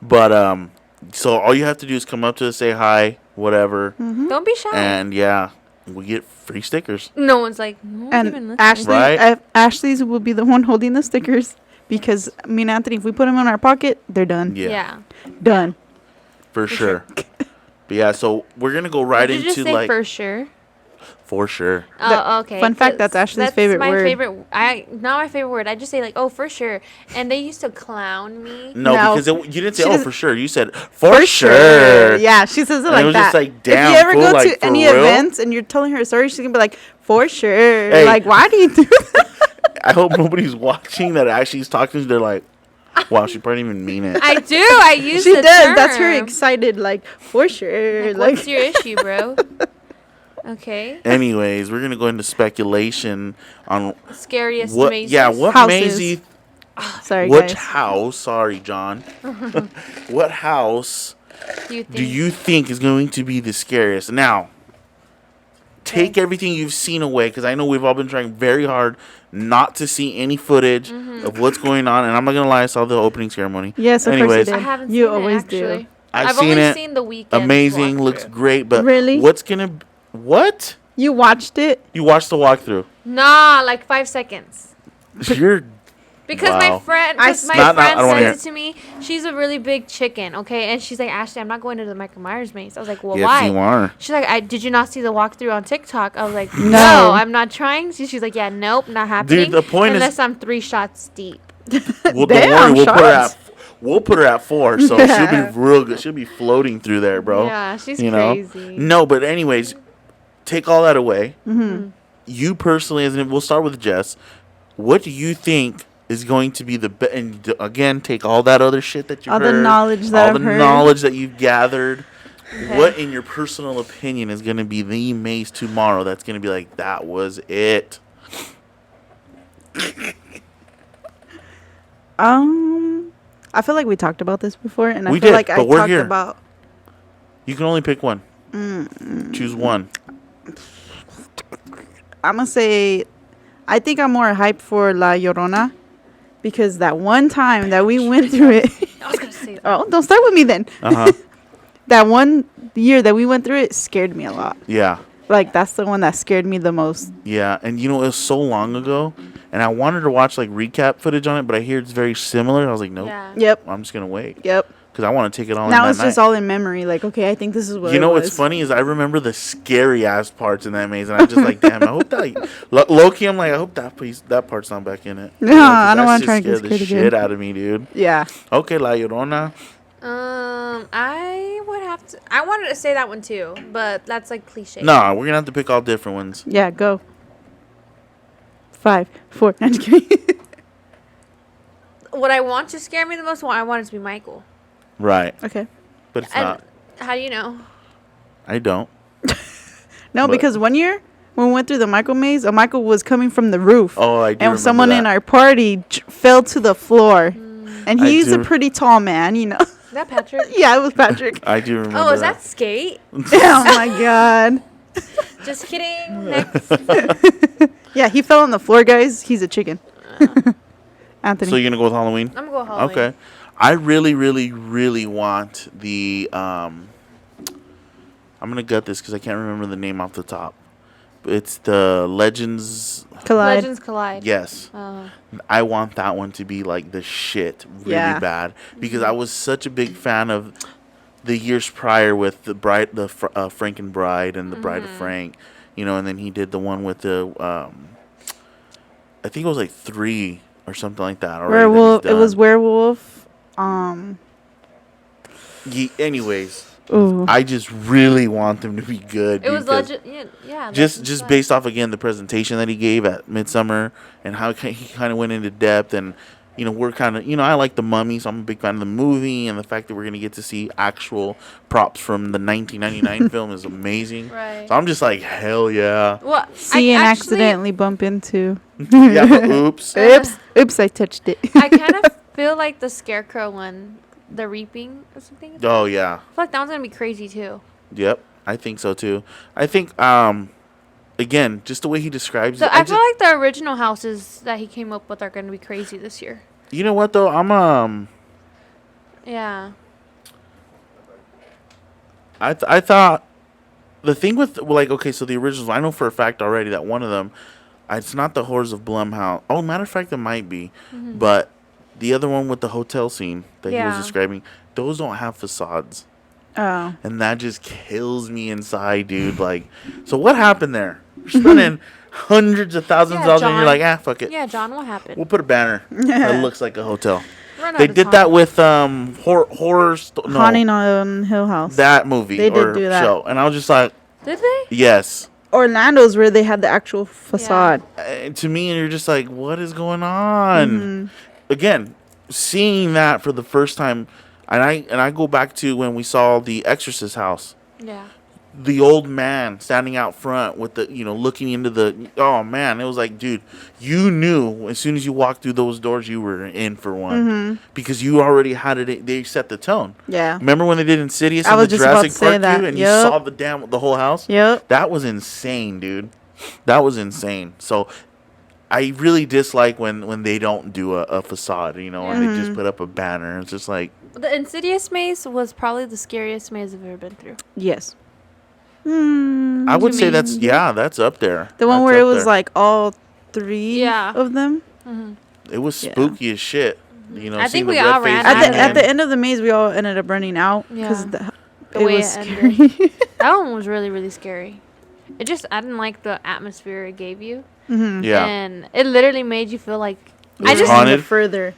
But so all you have to do is come up to us, say hi, whatever,
Don't be shy.
and yeah, we get free stickers.
No one's like, no one's even
And
listening.
Ashley,
Right?
Ashley's will be the one holding the stickers, because me and Anthony, if we put them in our pocket, they're done.
Yeah.
Done.
For sure. But yeah, so we're gonna go right
Did you
into
just say
like
for sure?
For sure.
Oh, okay.
Fun fact, that's Ashley's favorite
my
word.
Not my favorite word. I just say like, oh, for sure. And they used to clown me.
No,
No.
because you didn't say,
She
oh,
doesn't-
for sure. You said, for sure.
Yeah, she says it
And
like
it was
that.
just like,
If
damn,
you ever
fool,
go
like,
to
for
any
real?
events and you're telling her a story, she's going to be like, for sure.
Hey.
Like, why do you do that?
I hope nobody's watching that actually is talking. They're like, wow, she probably didn't even mean it.
I do. I use
She
the
does.
term.
That's her excited, like, for sure.
Like, what's your issue, bro? Okay.
Anyways, we're going to go into speculation on
Scariest
what,
mazes.
yeah, what
Houses.
maze you
Sorry,
Which
guys.
house? Sorry, John. What house
Do
do you think is going to be the scariest? Now, take
Okay.
everything you've seen away, because I know we've all been trying very hard not to see any footage of what's going on. And I'm not gonna lie, I saw the opening ceremony.
Yes, of
Anyways,
course you
I
did.
haven't
You
seen
always
it, actually.
do.
I've
only
seen it.
seen the weekend.
Amazing, looks great. But
Really?
what's gonna? What?
You watched it?
You watched the walkthrough?
Nah, like 5 seconds.
You're
Because
Wow.
my friend,
I
cause my
Not- I
friend
don't wanna
sent
hear
it to me. She's a really big chicken, okay, and she's like, Ashley, I'm not going to the Michael Myers maze. I was like, well,
yes,
why?
you are.
She's like, did you not see the walkthrough on TikTok? I was like,
No.
no, I'm not trying. She's like, yeah, nope, not happening.
the point is-
unless I'm 3 shots deep.
Well, don't
Damn,
worry,
shots.
we'll put her at 4, so she'll be real good. She'll be floating through there, bro.
Yeah, she's
you know?
crazy.
No, but anyways, take all that away.
Mm-hmm.
You personally, we'll start with Jess. What do you think is going to be the best? And again, take all that other shit that you
All
heard,
the knowledge that
all
I've
the
heard.
knowledge that you've gathered.
Okay.
What, in your personal opinion, is going to be the maze tomorrow that's going to be like, that was it?
I feel like we talked about this before, and I
We
feel
did,
like I
but we're
talked
here.
about.
You can only pick one. Choose one.
I'm gonna say, I think I'm more hyped for La Llorona, because that one time that we went through it.
I was gonna say that.
Oh, don't start with me then.
Uh-huh.
That one year that we went through it scared me a lot.
Yeah.
Like, that's the one that scared me the most.
Yeah, and you know, it was so long ago, and I wanted to watch, like, recap footage on it, but I hear it's very similar. I was like, nope,
Yeah.
Yep.
I'm just going to wait,
Yep.
because I want to take it all
Now
in
it's
that
just
night.
all in memory. Like, okay, I think this is what
You know
it
what's
was.
funny is I remember the scary-ass parts in that maze, and I'm just like, damn, I hope that, low-key, I'm like, I hope that part's not back in it.
No,
You know, 'cause
I don't
that
wanna
shit
try to get
scared the
scared
shit
again.
out of me, dude.
Yeah.
Okay, La Llorona.
I would have to. I wanted to say that one too, but that's like cliche.
Nah, we're going to have to pick all different ones.
Yeah, go. 5, 4. I'm just kidding.
What I want to scare me the most, I want it to be Michael.
Right,
Okay.
but it's
And
not.
how do you know?
I don't.
No,
But-
because one year when we went through the Michael maze, Michael was coming from the roof.
Oh, I do remember
and someone
that.
in our party fell to the floor. And
I
he's a
do-
pretty tall man, you know.
Is that Patrick?
Yeah, it was Patrick.
I do remember
Oh, is that Skate?
Oh my god.
Just kidding. Next.
Yeah, he fell on the floor, guys. He's a chicken. Anthony.
So you're going to go with Halloween?
I'm gonna go Halloween.
Okay. I really, really, really want the I'm gonna gut this because I can't remember the name off the top. But it's the Legends.
Collide.
Legends Collide.
Yes, I want that one to be like the shit, really
Yeah.
bad, because I was such a big fan of the years prior with the bride, the Franken Bride and the Bride of Frank, you know, and then he did the one with the I think it was like 3 or something like that. already that he's
Werewolf. It was
done.
werewolf.
Anyways.
Ooh.
I just really want them to be good.
It was
because
legend. Yeah.
Just
Legends
based off again the presentation that he gave at Midsummer and how he kind of went into depth, and you know we're kind of I like the Mummy, so I'm a big fan of the movie, and the fact that we're gonna get to see actual props from the 1999 film is amazing.
Right.
So I'm just like hell yeah.
Well,
See
I
and
actually,
accidentally bump into.
Yeah, but oops.
Oops, I touched it.
I kind of feel like the Scarecrow one, the Reaping or something.
Oh yeah.
I feel like that one's gonna be crazy too.
Yep. I think so too. I think again just the way he describes
So
it.
I feel like the original houses that he came up with are gonna be crazy this year.
You know what though? I'm
Yeah.
I thought the thing with okay, so the originals, I know for a fact already that one of them, it's not the Horrors of Blumhouse. Oh, matter of fact, it might be, but the other one with the hotel scene that he was
Yeah.
describing, those don't have facades.
Oh.
And that just kills me inside, dude. Like, so what happened there? You're spending hundreds of thousands of dollars and you're like, fuck it.
Yeah, John, what happened?
We'll put a banner that looks like a hotel.
Run
They
out of
did
time.
that with horror. No,
Haunting on Hill House.
that movie
They did
or
do that.
show, and I was just like,
Did they?
yes.
Orlando's where they had the actual facade.
To me, you're just like, what is going on? Again, seeing that for the first time, and I go back to when we saw the Exorcist house.
Yeah.
The old man standing out front with the, looking into the, oh man, it was like, dude, you knew as soon as you walked through those doors you were in for one, because you already had it. They set the tone.
Yeah.
Remember when they did Insidious
I
in
was
the
just about
Jurassic
to say
Park
that.
too, and
Yep.
you saw the whole house.
Yep.
That was insane, dude. That was insane. So I really dislike when they don't do a facade, and they just put up a banner. It's just like,
The Insidious maze was probably the scariest maze I've ever been through.
Yes.
I would say that's up there.
The one
That's
where it
up
was
there.
like all three of them.
It was spooky as shit.
I
seeing
think
the
we
red
all
faces
ran
At
again.
the end of the maze, we all ended up running out because
The
it
way
was
it
scary.
ended. That one was really, really scary. I didn't like the atmosphere it gave you.
Yeah.
And it literally made you feel like
I just haunted.
Further.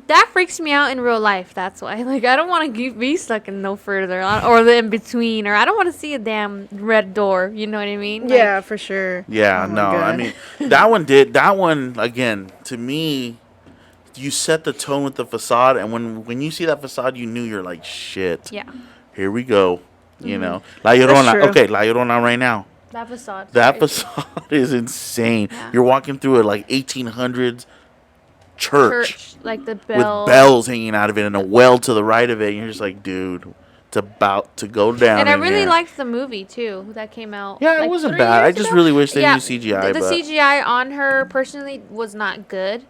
that freaks me out in real life. That's why. Like, I don't want to be stuck in no further or the in between, or I don't want to see a damn red door. You know what I mean? Like,
Yeah, for sure.
Yeah,
Oh my
no, I
God.
mean, that one, again, to me, you set the tone with the facade, and when you see that facade, you knew you're like, shit,
Yeah.
here we go, La Llorona,
true.
okay, La Llorona right now.
That facade.
That facade is insane.
Yeah.
You're walking through a, 1800s church.
Like the
With
bell.
bells hanging out of it and a well to the right of it, and you're just like, dude, it's about to go down.
And I
in
really
here.
liked the movie, too, that came out.
Yeah, it
like,
wasn't
3
bad. I
years
just
ago.
really wish they
Yeah,
used CGI.
The
but
CGI on her, personally, was not good.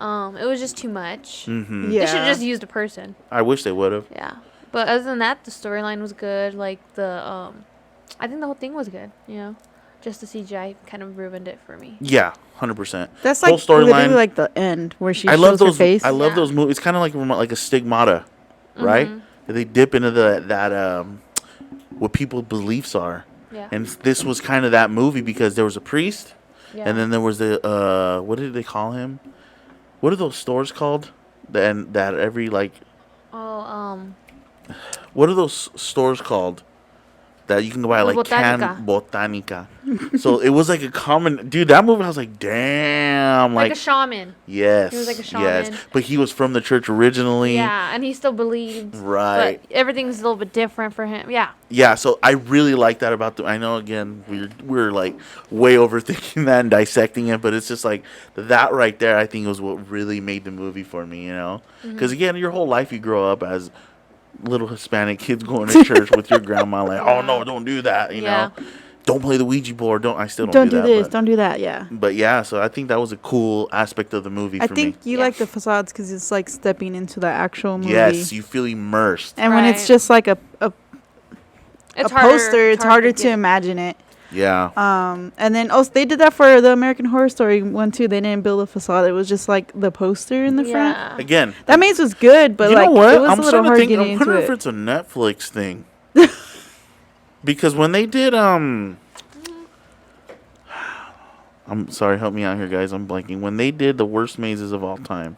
It was just too much.
Mhm.
Yeah.
They should have just used a person.
I wish they would have.
Yeah. But other than that, the storyline was good. Like, I think the whole thing was good, Just the CGI kind of ruined it for me.
Yeah, 100%.
That's
Whole
like
storyline.
literally like the end where she
I
shows
love those.
her face.
I love
Yeah.
those movies. It's kind of like a stigmata, right? They dip into that what people's beliefs are,
Yeah.
and this was kind of that movie because there was a priest,
Yeah.
and then there was the what did they call him? What are those stores called? Then that every what are those stores called? That you can go buy
The
like
Botanica.
Botanica. So it was like a common dude. That movie I was like, damn,
like a shaman.
yes,
He was like a
yes.
shaman.
But he was from the church originally.
Yeah, and he still believed.
Right.
But everything's a little bit different for him. Yeah.
Yeah, so I really like that about I know again we're like way overthinking that and dissecting it, but it's just like that right there. I think was what really made the movie for me. Because again, your whole life you grow up as little Hispanic kids going to church with your grandma, like, oh no, don't do that. You know, don't play the Ouija board. I still don't do that.
this. Don't do that. Yeah.
But yeah, so I think that was a cool aspect of the movie
I
for
think
me.
you like the facades because it's like stepping into the actual movie.
Yes, you feel immersed.
And when it's
Right.
just like a
It's
poster, it's harder to
get.
imagine it.
Yeah.
And then also they did that for the American Horror Story one too. They didn't build a facade. It was just like the poster in the front.
Yeah.
Again,
That maze was good, but
you
like
know what?
it was
I'm
a little
starting to
hard
think.
getting
I
into
wonder if
it.
it's a Netflix thing. Because when they did I'm sorry, help me out here, guys. I'm blanking. When they did the worst mazes of all time,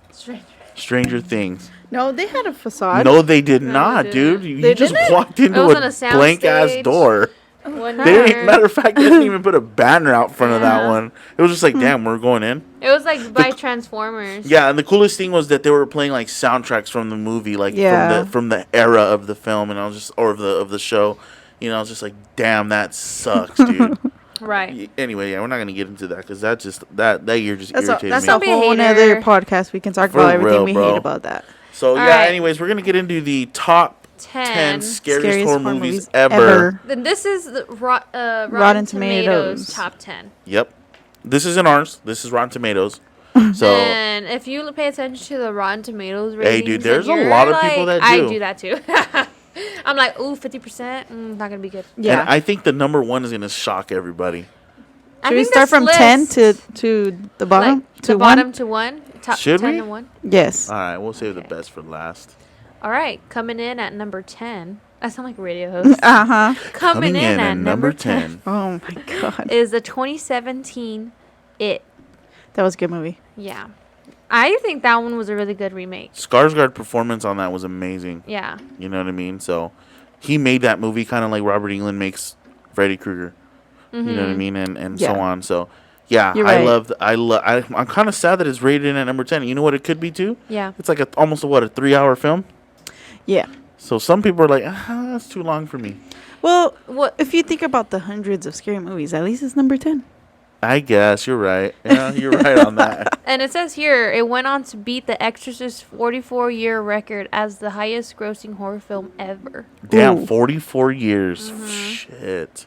Stranger Things.
No, they had a facade.
No, they did
No,
not,
they
dude.
didn't.
You
They
just
didn't?
walked into
It was
a
on a sound
blank ass
stage.
door.
One
They didn't,
year.
matter of fact, they didn't even put a banner out front of that
Yeah.
one. It was just like, damn, we're going in.
It was like by Transformers.
Yeah, and the coolest thing was that they were playing like soundtracks from the movie, like
Yeah.
from the era of the film, and I was just of the show. I was just like, damn, that sucks, dude.
Right.
Anyway, yeah, we're not gonna get into that because that just that year just
That's
irritated
that's
me.
a
Don't be a
whole
hater.
other podcast. We can talk
For
about everything
real,
we
bro.
hate about that.
So
All
yeah,
right.
anyways, we're gonna get into the top 10 scariest horror movies ever.
Then this is the Rotten
Rotten
Tomatoes
Tomatoes.
top 10.
Yep, this isn't ours. This is Rotten Tomatoes. So
And if you pay attention to the Rotten Tomatoes ratings,
Hey, dude, there's a
then you're
lot of people that
I
do.
do that too. I'm like, ooh, 50%? Not going to be good.
Yeah.
and I think the number one is gonna shock everybody.
I
Should we
think
start
this
from
list,
10 to the bottom?
like,
to
the
1?
bottom to 1? Top
Should
10
we?
to 1?
Yes.
All right, we'll save the
Okay.
best for last.
All right, coming in at number 10. I sound like a radio host.
Uh-huh.
Coming in at number 10
Oh, my God.
is the 2017 It.
That was a good movie.
Yeah. I think that one was a really good remake.
Skarsgård's performance on that was amazing.
Yeah.
You know what I mean? So he made that movie kind of like Robert Englund makes Freddy Krueger.
Mm-hmm.
You know what I mean? And
Yeah.
so on. So, yeah,
You're
I
right.
I'm kind of sad that it's rated in at number 10. You know what it could be, too?
Yeah.
It's like almost a 3-hour film?
Yeah.
So some people are like, that's too long for me.
Well,
What?
if you think about the hundreds of scary movies, at least it's number 10.
I guess you're right. Yeah, you're right on that.
And it says here, it went on to beat The Exorcist's 44-year record as the highest grossing horror film ever.
Damn,
Ooh.
44 years.
Mm-hmm.
Shit.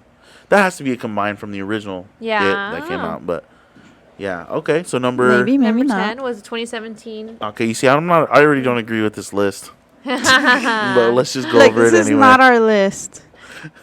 That has to be a combined from the original
Yeah.
It that came out. But, yeah, okay. So number...
Maybe
Number
not.
10 was 2017.
Okay, you see, I already don't agree with this list. But let's just go
Like,
over it
this is
anyway.
not our list.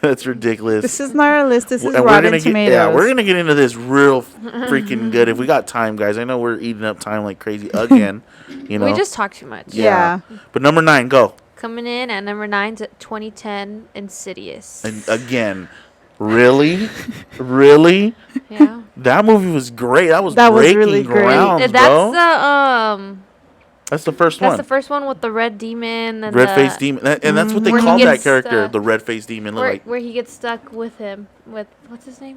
That's ridiculous.
This is not our list. This is
And
Rotten Tomatoes.
we're gonna get into this real freaking good if we got time, guys. I know we're eating up time like crazy again. You know,
We just talk too much.
Yeah.
But number 9, go.
Coming in at number 9 is 2010 Insidious.
And again, really, really,
Yeah.
that movie was great. That was
really
breaking
great.
grounds,
That's
bro.
the
That's the first
that's
one.
the first one with the red demon and
Red-faced demon, and that's what they
Where he
called that
gets,
character, the red-faced demon. Look
where,
like
where he gets stuck with him with what's his name?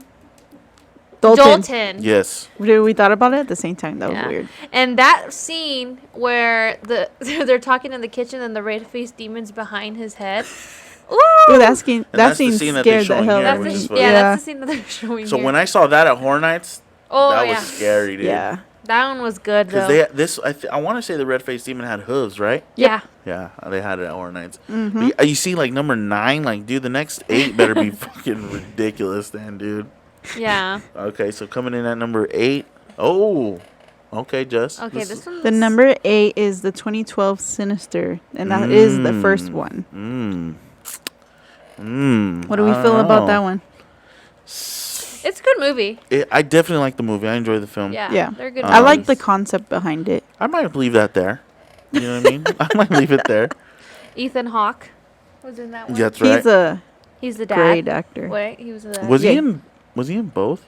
Dalton.
yes,
Dude, we thought about it at the same time. That was
Yeah.
weird.
And that scene where they're talking in the kitchen and the red-faced demon's behind his head. Ooh!
Ooh, that scene
that's the
scene
scene that they're
scared the
showing
hell
here,
out
That's
of
which
me.
is
the,
funny.
yeah,
Yeah.
that's the scene that they're showing
So
here.
when I saw that at Horror Nights,
oh
that
yeah,
was scary, dude.
Yeah.
that one was good
Because
though.
I want to say the red-faced demon had hooves, right?
Yeah.
Yeah, they had it at Horror Nights.
Mm-hmm.
But you see, like, number 9, like, dude, the next 8 better be fucking ridiculous then, dude.
Yeah.
Okay, so coming in at number 8. Oh, okay, Jess.
Okay, this one.
The number 8 is the 2012 Sinister, and that is the first one. What do we feel about that one?
It's a good movie.
I definitely like the movie. I enjoy the film.
Yeah.
Yeah.
They're good.
I like the
movies.
concept behind it.
I might leave that there. You know what I mean? I might leave it there.
Ethan Hawke was in that one.
Yeah, that's right.
He's a
He's the dad.
great actor.
Wait, he was the dad.
Was
Yeah.
he in both?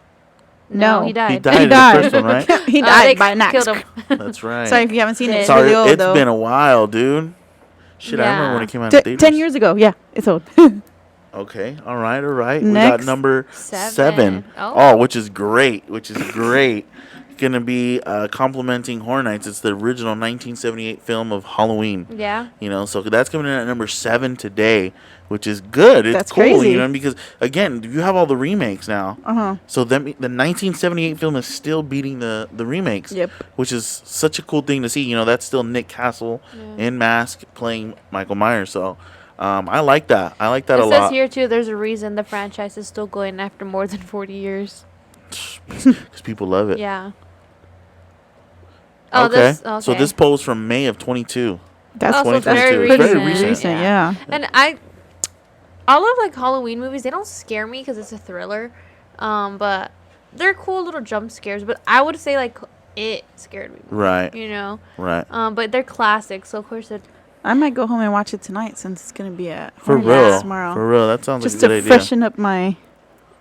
No,
No.
he died.
He died in
died.
the first one, right?
He
They
died by an axe.
killed him.
That's right.
Sorry if you haven't seen it. It's
Sorry,
really old,
it's
though.
been a while, dude. Shit, I remember when it came out in theaters.
10 years ago. Yeah, it's old.
Okay, all right. We got
Next.
number 7.
Oh.
Which is great. Gonna be complimenting Horror Nights. It's the original 1978 film of Halloween.
Yeah.
You know, so that's coming in at number 7 today, which is good. It's
That's
cool,
crazy.
you know, because again, you have all the remakes now.
Uh-huh.
So the 1978 film is still beating the remakes.
Yep.
Which is such a cool thing to see. You know, that's still Nick Castle in Mask playing Michael Myers. So I like that. I like that a
It
lot.
says here too. There's a reason the franchise is still going after more than 40 years.
Because people love it.
Yeah. Oh,
Okay.
okay.
So this poll is from May of 22.
That's
Oh, so it's
2022.
very
It's
recent.
very recent.
yeah.
And all of like Halloween movies, they don't scare me because it's a thriller, but they're cool little jump scares. But I would say like it scared me,
Right.
you know.
Right.
But they're classics, so of course it.
I might go home and watch it tonight since it's going to be at
For
Horror
real.
Nights tomorrow.
For real. That sounds
Just
like a
to
good idea.
freshen up my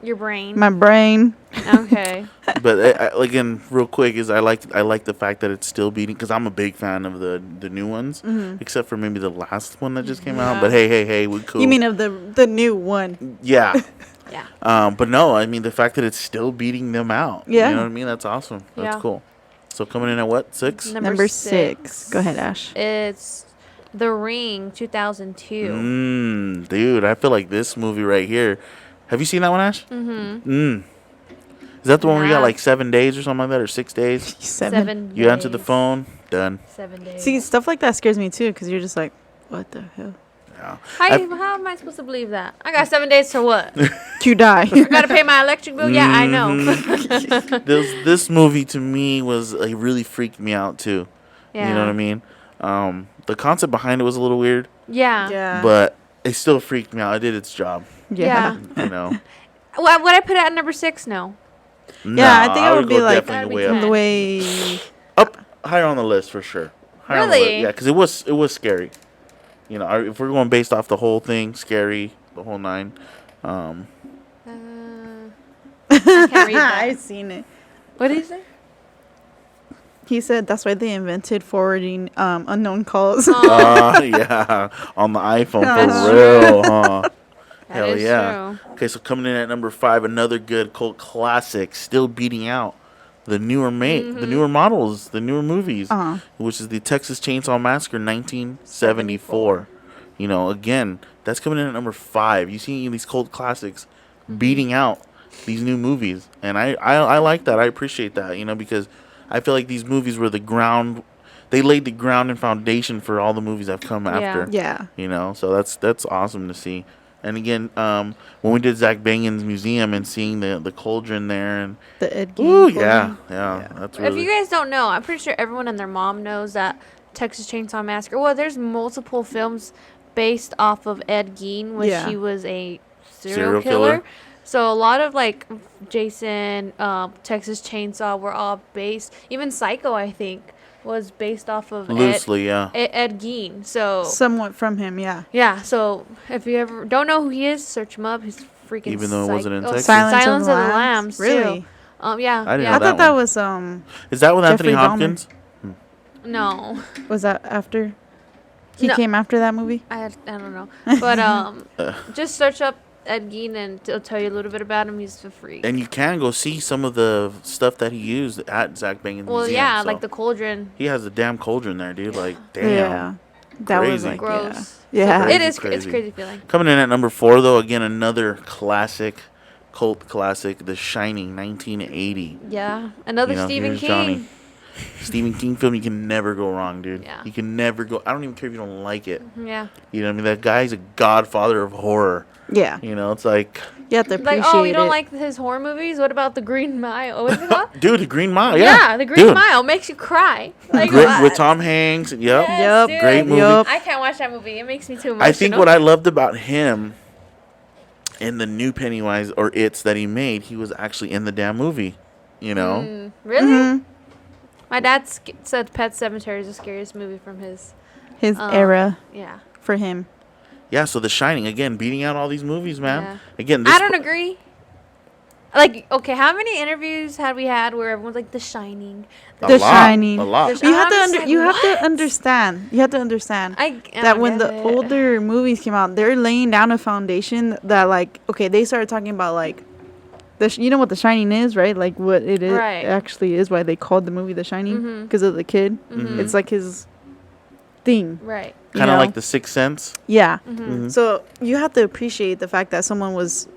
Your brain.
brain.
Okay.
But again, real quick, is I like the fact that it's still beating, because I'm a big fan of the new ones, except for maybe the last one that just came out. But hey, we cool.
You mean of the new one?
Yeah.
Yeah.
But no, I mean the fact that it's still beating them out.
Yeah.
You know what I mean? That's awesome. That's
Yeah.
cool. So coming in at what? 6?
Number 6. Go ahead, Ash.
It's The Ring, 2002.
Dude, I feel like this movie right here. Have you seen that one, Ash?
Mm-hmm.
Is that the one where you got
Yeah.
like 7 days or something like that, or 6 days?
7.
You answered the
days.
phone, done.
7 days.
See, stuff like that scares me too because you're just like, what the hell?
Yeah.
How am I supposed to believe that? I got 7 days to what?
You die.
I gotta pay my electric bill? Yeah, I know.
This movie to me was like really freaked me out too.
Yeah.
You know what I mean? The concept behind it was a little weird,
Yeah.
but it still freaked me out. It did its job.
Yeah.
You know.
Well, would I put it at number 6? No.
Yeah, I think I would be
go
like
definitely
That'd be
way
ten.
up higher on the list for sure. Higher on the
Really?
list. Yeah, because it was scary. You know, if we're going based off the whole thing, scary, the whole nine.
I can't read that.
I've seen it.
What did he say?
He said that's why they invented forwarding unknown calls.
Yeah, on the iPhone
That's
for real, huh?
That
Hell
is
yeah.
true.
Okay, so coming in at number 5, another good cult classic, still beating out the newer the newer models, the newer movies, which is the Texas Chainsaw Massacre 1974. You know, again, that's coming in at number 5. You see these cult classics beating out these new movies, and I like that. I appreciate that, you know, because I feel like these movies were the ground. They laid the ground and foundation for all the movies that have come after.
Yeah.
You know, so that's awesome to see. And again, when we did Zach Bagans' museum and seeing the cauldron there and
The Ed
ooh,
Gein
yeah,
cauldron.
that's
If
really
you guys don't know, I'm pretty sure everyone and their mom knows that Texas Chainsaw Massacre. Well, there's multiple films based off of Ed Gein, which
Yeah.
he was a
Serial
serial
killer.
killer. So a lot of like Jason, Texas Chainsaw were all based. Even Psycho, I think, was based off of
loosely, yeah.
Ed Gein. So
Somewhat from him, yeah.
yeah. So if you ever don't know who he is, search him up. He's freaking.
Even though it wasn't in Texas?
Silence of the
Lambs.
Really?
Too. Yeah.
I didn't
yeah.
know
I thought
that
that
one.
was
Is that with Anthony
Jeffrey Dahmer.
Hopkins?
No.
was that after he
No.
came after that movie?
I don't know. But just search up Ed Gein and it'll tell you a little bit about him. He's a freak.
And you can go see some of the stuff that he used at Zach Bagans'
Well,
museum.
yeah,
so
like the cauldron.
he has a damn cauldron there, dude. Like, damn.
Yeah. That was
Crazy.
like
Gross.
Yeah.
Crazy,
It is. It's
crazy.
crazy feeling.
Coming in at number 4, though, again, another classic, cult classic, The Shining, 1980.
Yeah. Another
You know,
Stephen
here's
King.
Johnny. Stephen King film, you can never go wrong, dude.
Yeah.
You can never go. I don't even care if you don't like it.
Yeah.
You know what I mean? That guy's a godfather of horror.
Yeah.
You know, it's like,
You have to appreciate
Like, oh, you don't
it.
like his horror movies? What about The Green Mile? What's it called?
dude, The Green Mile. Yeah,
The Green
dude.
Mile makes you cry. Like,
Great,
what?
with Tom Hanks. Yep.
Yes, dude.
Great movie.
Yup.
I can't watch that movie. It makes me too emotional.
I think what I loved about him in the new Pennywise or It's that he made, he was actually in the damn movie. You know?
Really?
Mhm.
My dad said Pet Sematary is the scariest movie from his.
His era
Yeah.
for him.
Yeah, so The Shining, again, beating out all these movies, man.
Yeah.
Again, this
I don't agree. Like, okay, how many interviews had we had where everyone's like, The Shining?
The Shining.
A lot.
The
You have to
I'm just like,
you have
what?
to understand. You have to understand
I
that when
get
the
it.
older movies came out, they're laying down a foundation that, like, okay, they started talking about like you know what The Shining is, right? Like what it is
Right.
actually is, why they called the movie The Shining
Mhm.
because of the kid.
Mhm.
It's like his thing.
Right.
you
Kind of
know?
like The Sixth Sense.
Yeah.
Mm-hmm.
So you have to appreciate the fact that someone was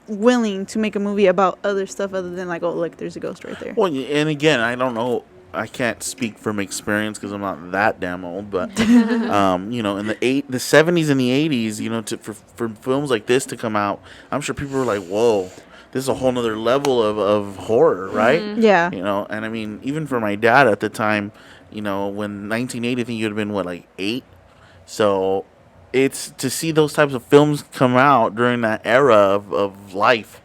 willing to make a movie about other stuff other than like, oh, look, there's a ghost right there.
Well, and again, I don't know. I can't speak from experience because I'm not that damn old. But you know, in the 70s and the 80s, you know, for films like this to come out, I'm sure people were like, "Whoa, this is a whole nother level of horror," right?
Yeah.
You know, and I mean, even for my dad at the time, you know, when 1980, I think you'd have been what, like 8. So it's to see those types of films come out during that era of life.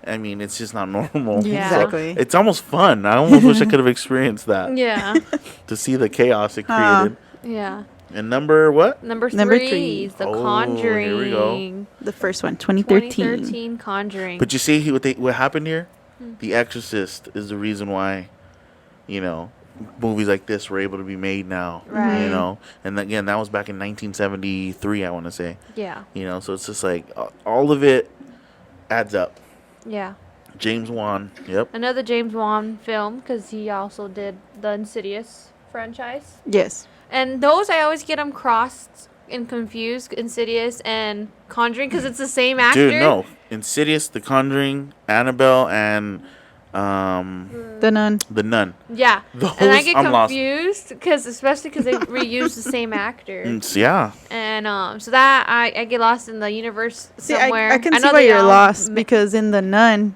I mean, it's just not normal.
Yeah.
So
Exactly.
it's almost fun. I almost wish I could have experienced that
Yeah.
to see the chaos it created.
Yeah.
And number what?
Number three,
Number 3.
is The
Oh,
Conjuring.
here we go.
The first one, 2013.
2013 Conjuring.
But you see what happened here? The Exorcist is the reason why, you know, movies like this were able to be made now.
Right.
You know, and again, that was back in 1973, I want to say.
Yeah.
You know, so it's just like all of it adds up.
Yeah.
James Wan. Yep.
Another James Wan film because he also did the Insidious franchise.
Yes.
And those, I always get them crossed and confused, Insidious and Conjuring, because it's the same actor.
Dude, no. Insidious, The Conjuring, Annabelle, and
The Nun.
The Nun.
Yeah.
Those,
And I get
I'm lost.
confused, especially because they reuse the same actor.
Yeah.
And so that, I get lost in the universe
See,
somewhere.
I can see
know
why
they
you're
all
lost
mi-
because in The Nun,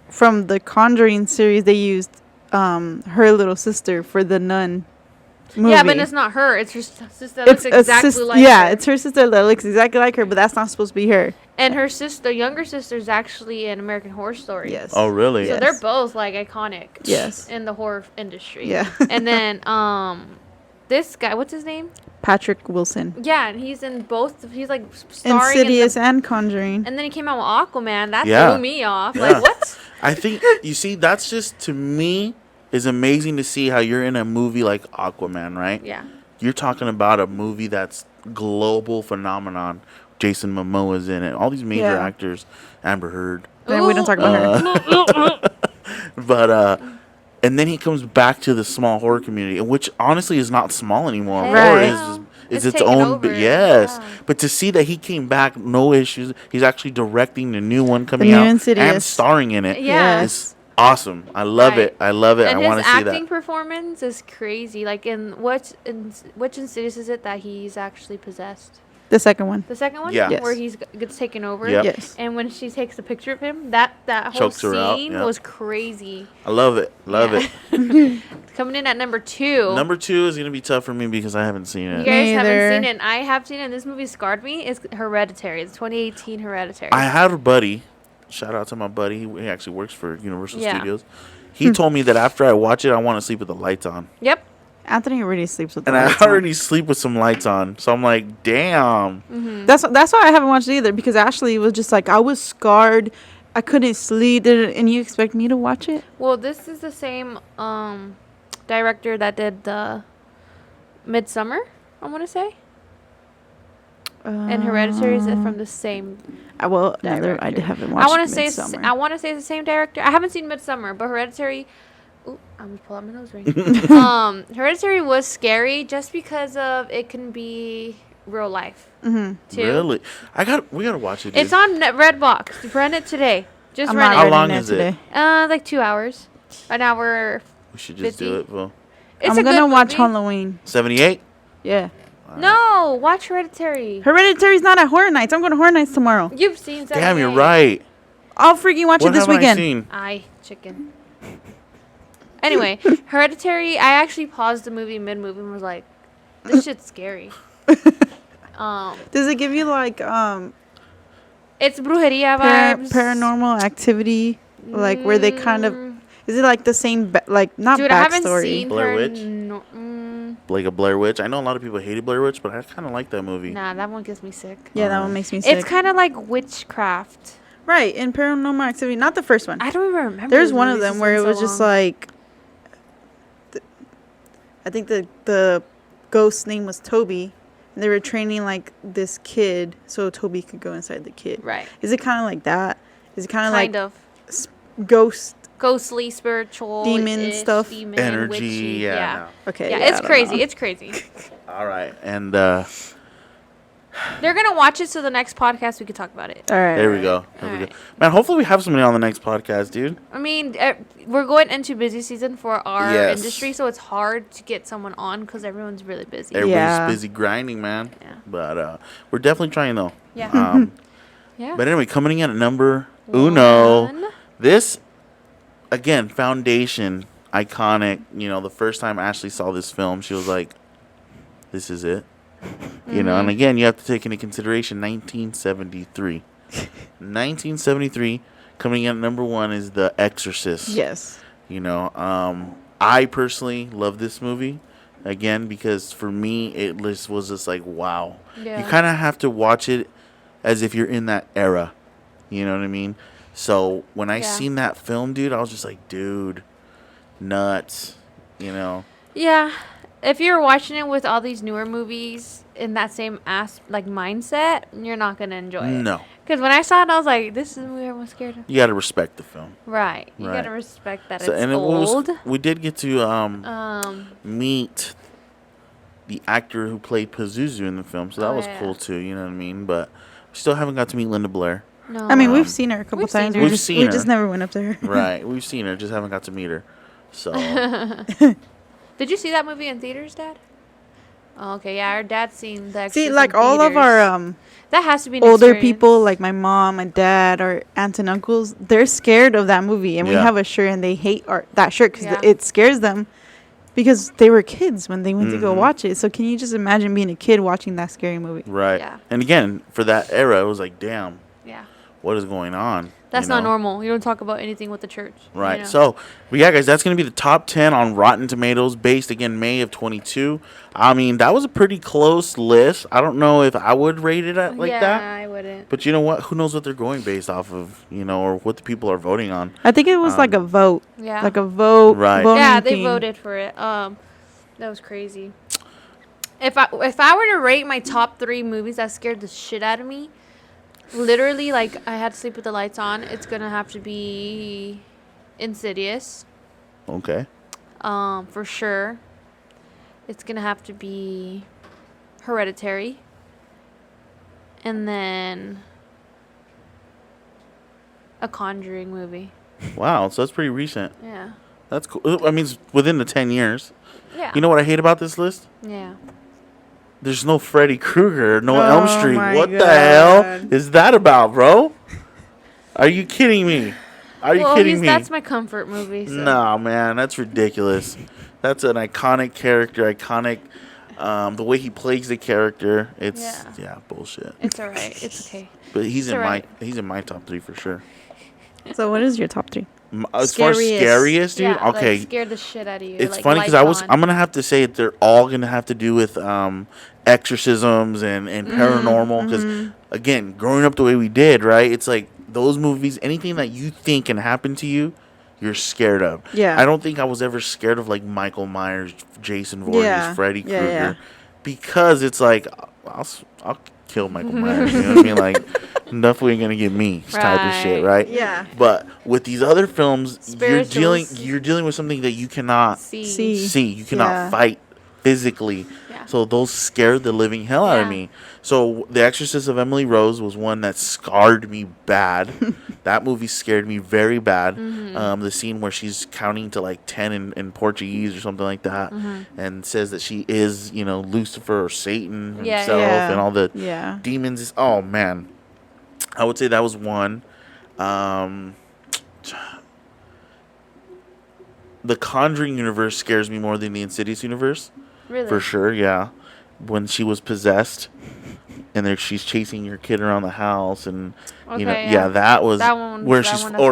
from the Conjuring series, they used her little sister for the Nun movie.
Yeah, but it's not her. It's her sister that looks
a
exactly like
yeah,
her.
it's her sister that looks exactly like her, but that's not supposed to be her.
And her sister, younger sister, is actually in American Horror Story.
Yes.
Oh, really?
So
Yes.
they're both like iconic.
Yes.
In the horror industry.
Yeah.
And then this guy, what's his name?
Patrick Wilson.
Yeah, and he's in both. He's like starring
Insidious
in
and Conjuring.
and then he came out with Aquaman. That
Yeah.
threw me off.
Yeah.
Like, what?
I think, you see, that's just, to me, is amazing to see how you're in a movie like Aquaman, right?
Yeah.
You're talking about a movie that's global phenomenon. Jason Momoa's in it. All these major
Yeah.
actors. Amber Heard.
Then we don't talk about her.
But, and then he comes back to the small horror community, which honestly is not small anymore.
Hell
Horror
no.
is
It's
its
taken
own.
over.
Yes.
Yeah.
But to see that he came back, no issues. He's actually directing the new one coming
new
out
Insidious.
and starring in it.
Yeah.
It's awesome. I love
Right.
it. I love it.
And
I
his
want to see
acting
that.
performance is crazy. Like, which Insidious is it that he's actually possessed?
The second one.
The second one?
Yeah.
Yes.
Where he's gets taken over?
Yep.
Yes.
And when she takes a picture of him, that whole
Chokes her out,
scene
yep.
was crazy.
I love it. Love
Yeah.
it.
Coming in at number 2.
Number 2 is going to be tough for me because I haven't seen
You
it.
guys
Me
haven't
either.
seen it. And I have seen it. And this movie scarred me. It's Hereditary. It's 2018 Hereditary.
I had a buddy. Shout out to my buddy. He actually works for Universal
Yeah.
Studios. He told me that after I watch it, I want to sleep with the lights on.
Yep.
Anthony already sleeps with the
And I
lights on.
already sleep with some lights on. So I'm like, damn.
Mm-hmm.
That's why I haven't watched it either, because Ashley was just like, I was scarred. I couldn't sleep. And you expect me to watch it?
Well, this is the same director that did the Midsummer, I want to say. And Hereditary is from the same.
Well, neither. I
director.
haven't watched
I want to say
Midsommar.
I want to say it's the same director. I haven't seen Midsummer, but Hereditary. Ooh, I'm gonna pull out my nose ring. Hereditary was scary just because of it can be real life
Mm-hmm.
too.
Really? We got to watch it. Dude.
It's on Redbox. Rent it today. Just
I'm
rent
not
How
it.
ready
long
now
is it?
today.
Like 2 hours, an hour.
We should just do
50.
it, bro.
It's
I'm
a
gonna
good
watch
movie.
Halloween.
78?
Yeah.
No, watch Hereditary.
Hereditary's not at Horror Nights. I'm going to Horror Nights tomorrow.
You've seen.
Damn, you're
78.
right.
I'll freaking watch
What
it this
have I
weekend.
seen?
Chicken. Anyway, Hereditary. I actually paused the movie mid-movie and was like, "This shit's scary."
Does it give you like
It's brujeria vibes.
paranormal activity, like where they kind of? Is it like the same, like not
Dude, I haven't
backstory?
seen
Blair Witch?
Like
Like a Blair Witch. I know a lot of people hated Blair Witch, but I kind of like that movie.
nah, that one gets me sick.
Yeah, that one makes me sick.
It's kind of like witchcraft.
right in Paranormal Activity, not the first one.
I don't even remember.
There's
those
one of
movies.
them
It's
where
been
it was
so
just
long.
like, I think the ghost's name was Toby, and they were training like this kid so Toby could go inside the kid.
right,
Is it kind of like that? Is it kind of
kind
like
of
ghost?
ghostly, spiritual,
Demon stuff?
demon,
Energy.
witchy,
Yeah.
yeah.
Okay,
Yeah,
I
it's
don't
crazy.
know.
It's crazy.
No. All right. And
They're gonna watch it, so the next podcast we could talk about it.
All right.
there we go. There we
Alright.
go. Man, hopefully we have somebody on the next podcast, dude.
I mean, we're going into busy season for our
Yes.
industry, so it's hard to get someone on because everyone's really busy.
Everybody's
Yeah.
busy grinding, man.
Yeah.
But we're definitely trying, though.
Yeah. Yeah.
But anyway, coming in at number uno.
One.
This, again, foundation, iconic. You know, the first time Ashley saw this film, she was like, this is it. You know, and again, you have to take into consideration 1973. 1973, coming in at number 1 is The Exorcist.
Yes.
You know, I personally love this movie. Again, because for me, it was just like, wow.
Yeah.
You kind of have to watch it as if you're in that era. You know what I mean? So when I
Yeah.
seen that film, dude, I was just like, dude, nuts. You know?
Yeah. If you're watching it with all these newer movies in that same mindset, you're not gonna enjoy it.
No.
Because when I saw it, I was like, "This is the movie everyone's scared of."
You got to respect the film.
Right. You
Right.
gotta respect that
So,
it's
and
old.
we did get to meet the actor who played Pazuzu in the film, so that
Oh,
was
yeah.
cool too. You know what I mean? But we still haven't got to meet Linda Blair.
No.
I mean,
Um,
we've seen her a couple
we've seen
times.
her.
We've
We
seen her.
just never went up to her.
Right, we've seen her, just haven't got to meet her. So
Did you see that movie in theaters, Dad? Oh, okay, yeah, our dad's seen the.
See,
Exorcist
like
in
all of
theaters.
our
that has to be an
older
experience.
people, like my mom, my dad, our aunts and uncles, they're scared of that movie, and we
Yeah.
have a shirt, and they hate that shirt because
Yeah.
it scares them, because they were kids when they went to go
Mhm.
watch it. So can you just imagine being a kid watching that scary movie?
right,
Yeah.
and again for that era, it was like, damn,
Yeah.
what is going on?
That's
you
not
know?
normal. You don't talk about anything with the church.
Right.
You know?
So, but yeah, guys, that's going to be the top 10 on Rotten Tomatoes based, again, May of 22. I mean, that was a pretty close list. I don't know if I would rate it at like that.
I wouldn't.
But you know what? Who knows what they're going based off of, or what the people are voting on.
I think it was like a vote.
Yeah.
Like a vote.
Right.
Yeah, they
thing.
voted for it. That was crazy. If I were to rate my top 3 movies that scared the shit out of me, literally, like, I had to sleep with the lights on, it's gonna have to be Insidious.
Okay.
For sure. It's gonna have to be Hereditary. And then a Conjuring movie.
Wow. So that's pretty recent.
Yeah.
That's cool. I mean, it's within the 10 years.
Yeah.
You know what I hate about this list?
Yeah.
There's no Freddy Krueger, no
Oh
Elm Street.
my
What the
God.
hell is that about, bro? Are you kidding me? Are you kidding me?
That's my comfort movie. So.
Nah, man, that's ridiculous. That's an iconic character, the way he plays the character. It's bullshit.
It's alright. It's okay.
But he's
It's
in my top 3 for sure.
So what is your top 3?
As far as scariest, dude.
Yeah,
okay,
like scared the shit out of you.
it's
like,
funny because
lights
I'm gonna have to say it. They're all gonna have to do with exorcisms and paranormal. Because again, growing up the way we did, right? It's like those movies. Anything that you think can happen to you, you're scared of.
Yeah.
I don't think I was ever scared of like Michael Myers, Jason Voorhees, Freddy Krueger, because it's like I'll kill Michael Myers. You know what I mean? Like, definitely ain't gonna get me type of shit, right?
Yeah.
But with these other films, you're
Spirituals.
dealing with something that you cannot
See.
You cannot fight physically.
Yeah.
So those scared the living hell out of
Yeah.
me. So The Exorcist of Emily Rose was one that scarred me bad. That movie scared me very bad. The scene where she's counting to like 10 in Portuguese or something like that, and says that she is, Lucifer or Satan himself and all the demons. Oh man, I would say that was one. The Conjuring universe scares me more than the Insidious universe.
Really?
For sure, yeah. When she was possessed, and she's chasing your kid around the house, and that was where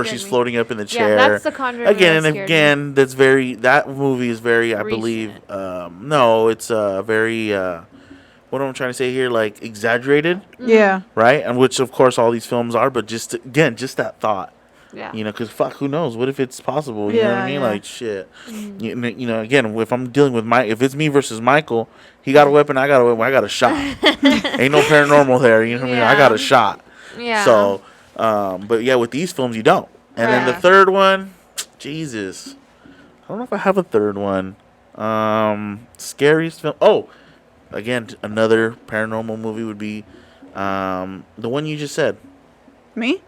she's floating up in the chair.
Yeah, that's the Conjuring.
Again and again, that movie is very, I believe, no, it's very, what am I trying to say here? Like exaggerated,
Yeah.
right? And which, of course, all these films are. But just that thought.
Yeah.
Because who knows? What if it's possible? You know what I mean?
Yeah.
Like, shit. Again, if I'm dealing with if it's me versus Michael, he got a weapon, I got a weapon, I got a shot. Ain't no paranormal there. You know what I mean? I got a shot.
Yeah.
So, but yeah, with these films, you don't. And then the third one, Jesus. I don't know if I have a third one. Scariest film. Oh, again, another paranormal movie would be the one you just said.
Me?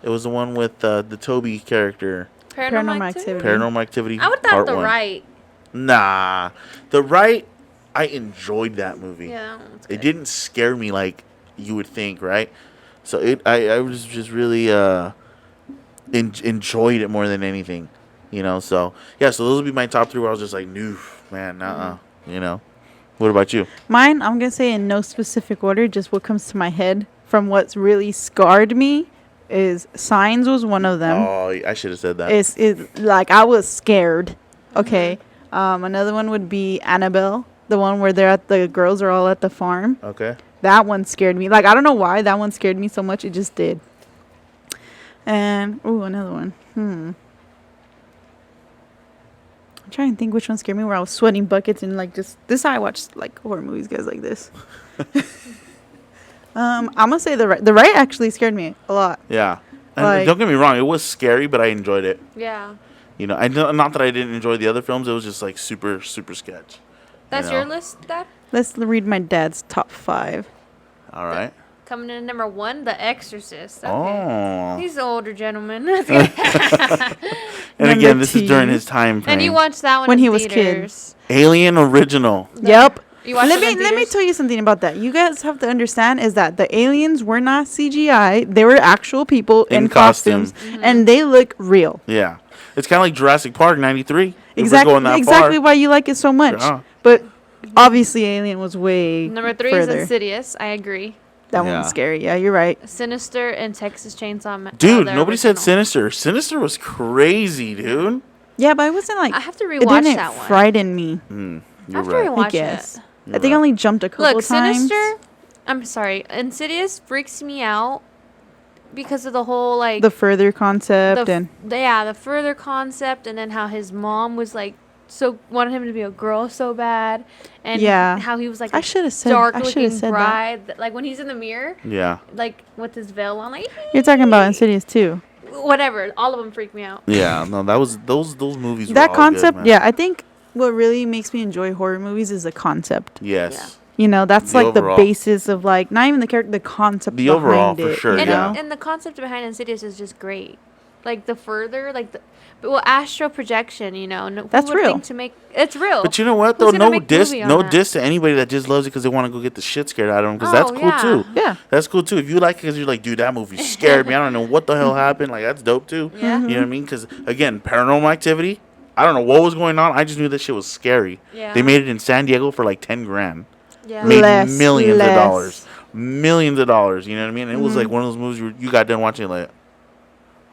It was the one with the Toby character.
Paranormal Activity.
Paranormal Activity.
I would thought The Right.
Nah, The Right. I enjoyed that movie.
Yeah,
it didn't scare me like you would think, right? So I was just really enjoyed it more than anything, So yeah, so those would be my top 3. Where I was just like, no, man, What about you?
Mine, I'm gonna say in no specific order, just what comes to my head from what's really scarred me. Is Signs was one of them.
Oh, I should have said that.
It's like I was scared. Okay. Another one would be Annabelle, the one where the girls are all at the farm.
Okay.
That one scared me. Like, I don't know why that one scared me so much. It just did. And another one. I'm trying to think which one scared me. Where I was sweating buckets and like just this. I watched like horror movies, guys, like this. I'm gonna say The Right actually scared me a lot.
Yeah, and don't get me wrong, it was scary, but I enjoyed it.
Yeah.
I know, not that I didn't enjoy the other films. It was just like super, super sketch.
That's your list, Dad?
Let's read my dad's top 5.
All right.
Coming in at number 1, The Exorcist. Okay.
Oh.
He's an older gentleman.
And again, this is during his time frame.
And you watched that one
when
in
he was
theaters.
Alien Original.
Yep.
Let
me tell you something about that. You guys have to understand is that the aliens were not CGI. They were actual people in costumes. And they look real.
Yeah. It's kind of like Jurassic Park 93.
Exactly why you like it so much. Yeah. But obviously Alien was way
Number 3
further.
is Insidious. I agree.
That
Yeah.
one's scary. Yeah, you're right.
Sinister and Texas Chainsaw
Dude,
the
nobody said
original.
Sinister. Sinister was crazy, dude.
Yeah, but it wasn't like
I have to
it
rewatch
didn't
that one.
frighten me.
You're
I have to
right.
rewatch
I guess.
it.
You're
I think I
right.
only jumped a couple
Look,
times.
Sinister. I'm sorry. Insidious freaks me out because of the whole like
The further concept and
the further concept, and then how his mom was like so wanted him to be a girl so bad, and
Yeah.
how he was like
I
a
should have said
dark
I should
looking
have said that.
bride. Like when he's in the mirror,
Yeah.
like with his veil on, like
You're talking about Insidious too.
whatever. All of them freak me out.
Yeah. No, that was those movies.
That
were all
concept,
good, man.
yeah, I think what really makes me enjoy horror movies is the concept.
Yes.
You know, that's
The
like
overall.
the basis of like not even the character, the concept
The
behind
overall,
it.
for sure,
you
And,
know?
and the concept behind Insidious is just great. Like the further, like the astral projection. You know, who
That's
would
real.
think to make it's real.
But you know what
Who's
though?
gonna
No
make a
diss,
movie on
no
that?
diss to anybody that just loves it because they want to go get the shit scared out of them. Because
Oh,
that's cool
yeah.
too.
Yeah.
That's cool too. If you like it, because you're like, dude, that movie scared me. I don't know what the hell happened. Like that's dope too.
Yeah.
You know what I mean? Because again, Paranormal Activity. I don't know what was going on. I just knew that shit was scary.
Yeah.
They made it in San Diego for like 10 grand.
Yeah.
Made
Less,
millions
less.
of dollars. Millions of dollars. You know what I mean? And it was
Mm-hmm.
like one of those movies you got done watching like,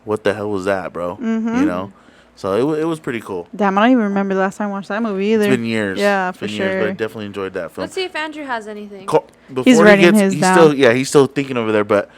what the hell was that, bro?
Mm-hmm.
You know? So it was pretty cool.
Damn, I don't even remember the last time I watched that movie either.
It's been years.
Yeah,
It's
for
been years, but I
sure.
definitely enjoyed that film.
Let's see if Andrew has anything.
Before
He's writing his
he's
down.
he's still thinking over there, but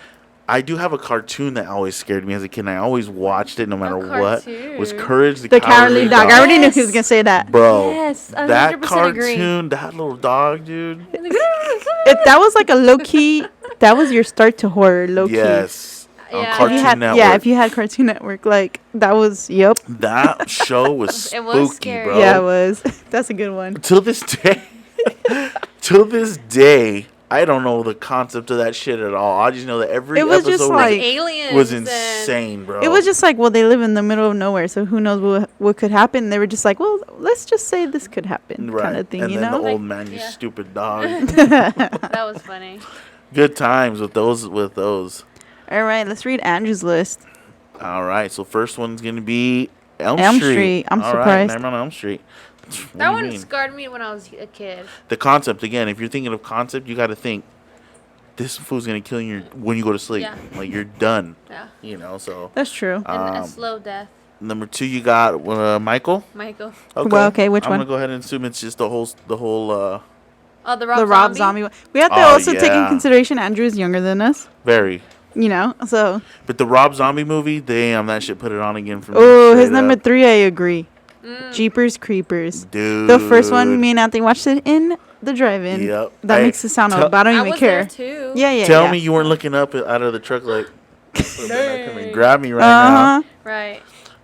I do have a cartoon that always scared me as a kid, and I always watched it no matter what. Was
cartoon?
Courage
The Cowardly Dog. I already knew he was
Yes.
gonna say that.
Bro,
Yes, I
that
100% agree.
cartoon, that little dog, dude.
If that was like a low key, that was your start to horror, low key.
Yes. On
Yeah.
If
Cartoon
you had,
Network.
yeah, if you had Cartoon Network, like that was, yep.
That show was
It was
spooky,
scary.
bro.
Yeah, it was. That's a good one.
Till this day, I don't know the concept of that shit at all. I just know that every
It was just
episode
like-
aliens
was
and-
insane, bro.
It was just like, well, they live in the middle of nowhere, so who knows what could happen. They were just like, well, let's just say this could happen,
right.
kind of thing,
and
you
then
know?
the old man, you
Yeah.
stupid dog.
That was funny.
Good times with those.
All right, let's read Andrew's list.
All right, so first one's gonna be Elm
Elm
Street.
Street. I'm
All
surprised.
Right, Nightmare on Elm Street. What
That
do you
one
mean?
scarred me when I was a kid.
The concept again. If you're thinking of concept, you got to think this fool's gonna kill you when you go to sleep.
Yeah.
Like you're done.
Yeah.
You know. So
That's true.
And a
Um,
slow death.
number 2, you got Michael.
Michael.
Well, okay, which
I'm
one?
gonna go ahead and assume it's just the whole.
Oh, the
The
Rob
Rob
Zombie.
Zombie one. We have to
Oh,
also take in
yeah.
consideration Andrew is younger than us,
Very.
you know? So,
But the Rob Zombie movie, damn, that shit put it on again for me.
oh, his
straight
number
up.
3, I agree.
Mm.
Jeepers Creepers.
Dude.
The first one, me and Anthony watched it in the drive-in.
Yep.
That
Hey,
makes it sound
tell-
old, but I don't
I
even
was
care.
there too.
Yeah, yeah.
Tell
yeah.
me you weren't looking up out of the truck like, come and grab me right
Uh-huh.
Right.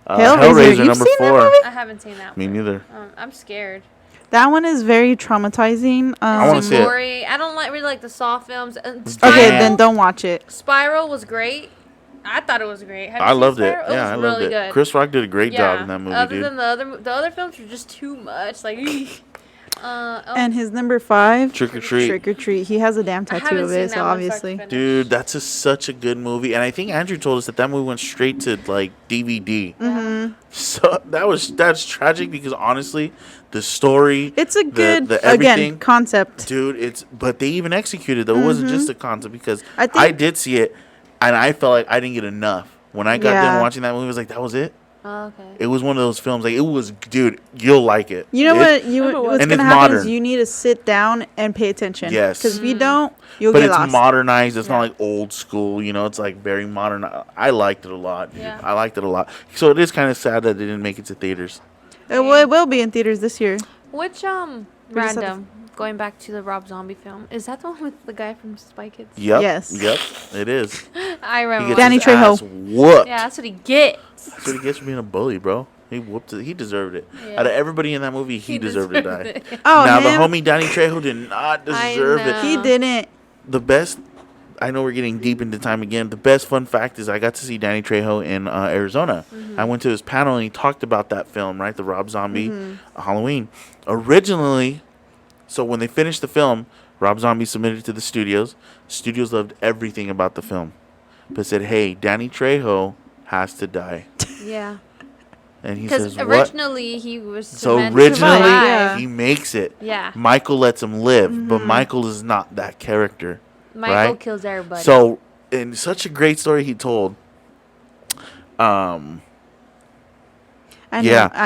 now.
Hellraiser. You've
number
seen that
4.
movie?
I haven't seen that
Me
one.
neither.
I'm scared.
That one is very traumatizing.
I wanna
It's
see it.
gory. I don't really like the Saw films.
Okay,
Spiral-
then don't watch it.
Spiral was great. I thought it was great. Have you
I
seen
loved it.
Spiral?
Yeah,
was
I
really
loved it.
Good.
Chris Rock did a great job
Yeah.
in that movie,
Other
dude.
than the other films were just too much. Like, oh,
And his number 5,
Trick or Treat.
Trick or Treat. He has a damn
I
tattoo
haven't
of
seen
it,
that
so
one
obviously.
start to finish.
Dude, that's such a good movie, and I think Andrew told us that movie went straight to like DVD.
Mm-hmm.
So that's tragic because honestly, the story,
It's a good,
the everything,
again, concept.
dude. But they even executed though. It wasn't just a concept because
I
I,
think-
did see it, and I felt like I didn't get enough when I got
Yeah.
done watching that movie. I was like, that was it.
Oh, okay.
It was one of those films. Like it was, dude. You'll like it.
You know
It-
what's
And
gonna
it's
happen is
modern.
you need to sit down and pay attention.
Yes.
Because if you don't, you'll
But
get
it's
lost.
modernized. It's not
Yeah.
like old school. You know, it's like very modern. I liked it a lot.
Yeah.
I liked it a lot. So it is kind of sad that they didn't make it to theaters.
It will be in theaters this year.
Which
just have to
random? Going back to the Rob Zombie film, is that the one with the guy from Spy Kids?
Yep.
Yes.
Yep. It is.
I
He
remember.
gets
Danny
his
Trejo.
ass whooped.
Yeah, that's what he gets.
That's what he gets for being a bully, bro. He whooped it. He deserved it.
Yeah.
Out of everybody in that movie, he deserved to die.
it.
Oh,
Now
him?
the homie Danny Trejo did not
I
deserve it.
know.
He didn't.
The best. I know we're getting deep into time again. The best fun fact is I got to see Danny Trejo in Arizona. I went to his panel and he talked about that film, right? The Rob Zombie Halloween. Originally, so when they finished the film, Rob Zombie submitted it to the studios. Studios loved everything about the film, but said, "Hey, Danny Trejo has to die."
Yeah.
And he
Because
says, "What?"
originally he was
So
meant to
originally
survive.
Yeah.
he makes it.
Yeah.
Michael lets him live, but Michael is not that character.
Michael
right?
kills everybody.
So, in such a great story he told.
I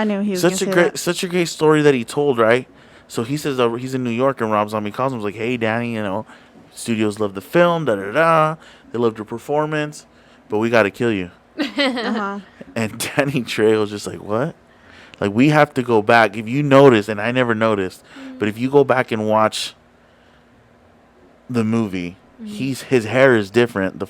knew he was
such a great story that he told, right? So he says he's in New York, and Rob Zombie calls him, like, "Hey, Danny, studios love the film, da da da. They loved your performance, but we got to kill you."
Uh-huh.
And Danny Trejo's just like, "What?" Like, we have to go back. If you notice, and I never noticed, but if you go back and watch the movie, his hair is different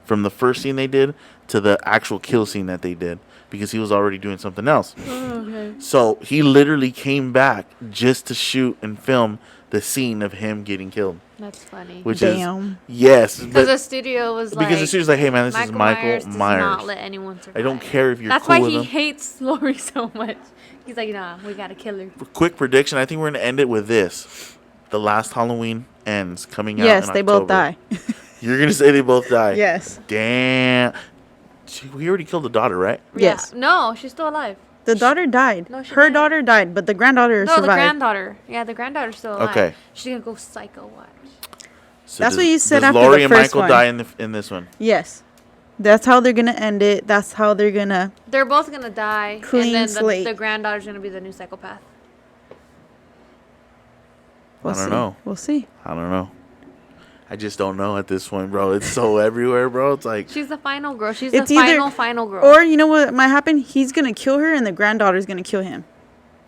from the first scene they did to the actual kill scene that they did, because he was already doing something else.
Okay.
So he literally came back just to shoot and film the scene of him getting killed.
That's funny.
Which
Damn.
is, yes.
Because the studio was like...
Because the studio's like, "Hey, man, this is Michael
Myers. Does not let anyone survive.
I don't care if you're
That's
cool
why
with
he
him."
hates Lori so much. He's like, nah, we got to kill her.
Quick prediction. I think we're going to end it with this. The last Halloween ends coming out
Yes,
in
they
October.
both die.
You're going to say they both die?
Yes.
Damn. We already killed the daughter, right?
Yes.
Yeah. No, she's still alive.
The daughter died.
No, she
Her
didn't.
daughter died, but the granddaughter
No,
survived.
the granddaughter. Yeah, the granddaughter's still alive.
Okay.
She's going to go psycho watch.
So
That's what you said
does
after
Laurie
the
and
first
Michael
one.
die in this one?
Yes. That's how they're going to end it. That's how they're going to...
They're both going to die.
Clean
and then
slate.
the granddaughter's going to be the new psychopath.
We'll
I don't
see.
know.
We'll see.
I don't know. I just don't know at this point, bro. It's so everywhere, bro. It's like,
She's the final girl. She's
It's
the
either-
final girl.
Or, you know what might happen? He's going to kill her and the granddaughter's going to kill him.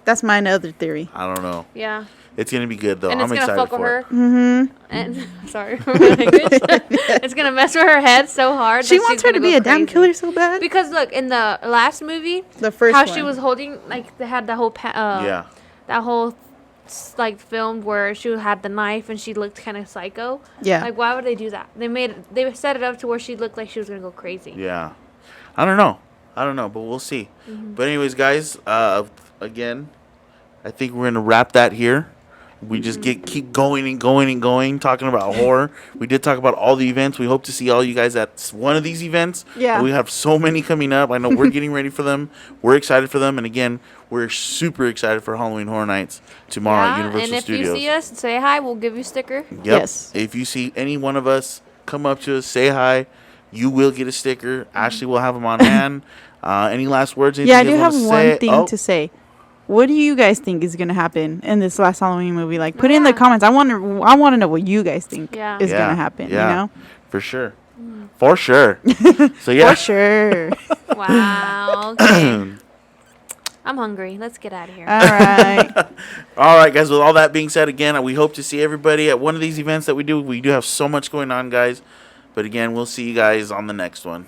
That's my other theory.
I don't know.
Yeah.
It's going to be good, though.
And
I'm
it's going to
excited
fuck with
for
her.
it.
Mm-hmm.
And sorry for my language. It's going to mess with her head so hard.
She
that
wants
she's
her to
gonna
be
go
a damn
crazy.
killer so bad.
Because look, in the last movie,
The first
how
one.
she was holding, like, they had the whole,
Yeah.
that whole, like, film where she had the knife and she looked kind of psycho.
Yeah.
Like, why would they do that? They set it up to where she looked like she was going to go crazy.
Yeah. I don't know, but we'll see.
Mm-hmm.
But anyways, guys, again, I think we're going to wrap that here. We just keep going and going and going, talking about horror. We did talk about all the events. We hope to see all you guys at one of these events.
Yeah.
We have so many coming up. I know we're getting ready for them. We're excited for them. And again, we're super excited for Halloween Horror Nights tomorrow at Universal
and if
Studios.
you see us, say hi. We'll give you a sticker.
Yep.
Yes.
If you see any one of us, come up to us, say hi. You will get a sticker. Ashley will have them on hand. Any last words?
Yeah, I
Anything
do
you
have
guys
one
wanna say?
thing
Oh,
to say. What do you guys think is gonna happen in this last Halloween movie? Like, put it in the
Yeah.
comments. I want to know what you guys think
Yeah.
is gonna happen.
Yeah,
You know,
for sure. For sure. So,
for
yeah.
sure.
Wow. Okay. I'm hungry. Let's get out of here.
All right.
All right, guys. With all that being said, again, we hope to see everybody at one of these events that we do. We do have so much going on, guys. But again, we'll see you guys on the next one.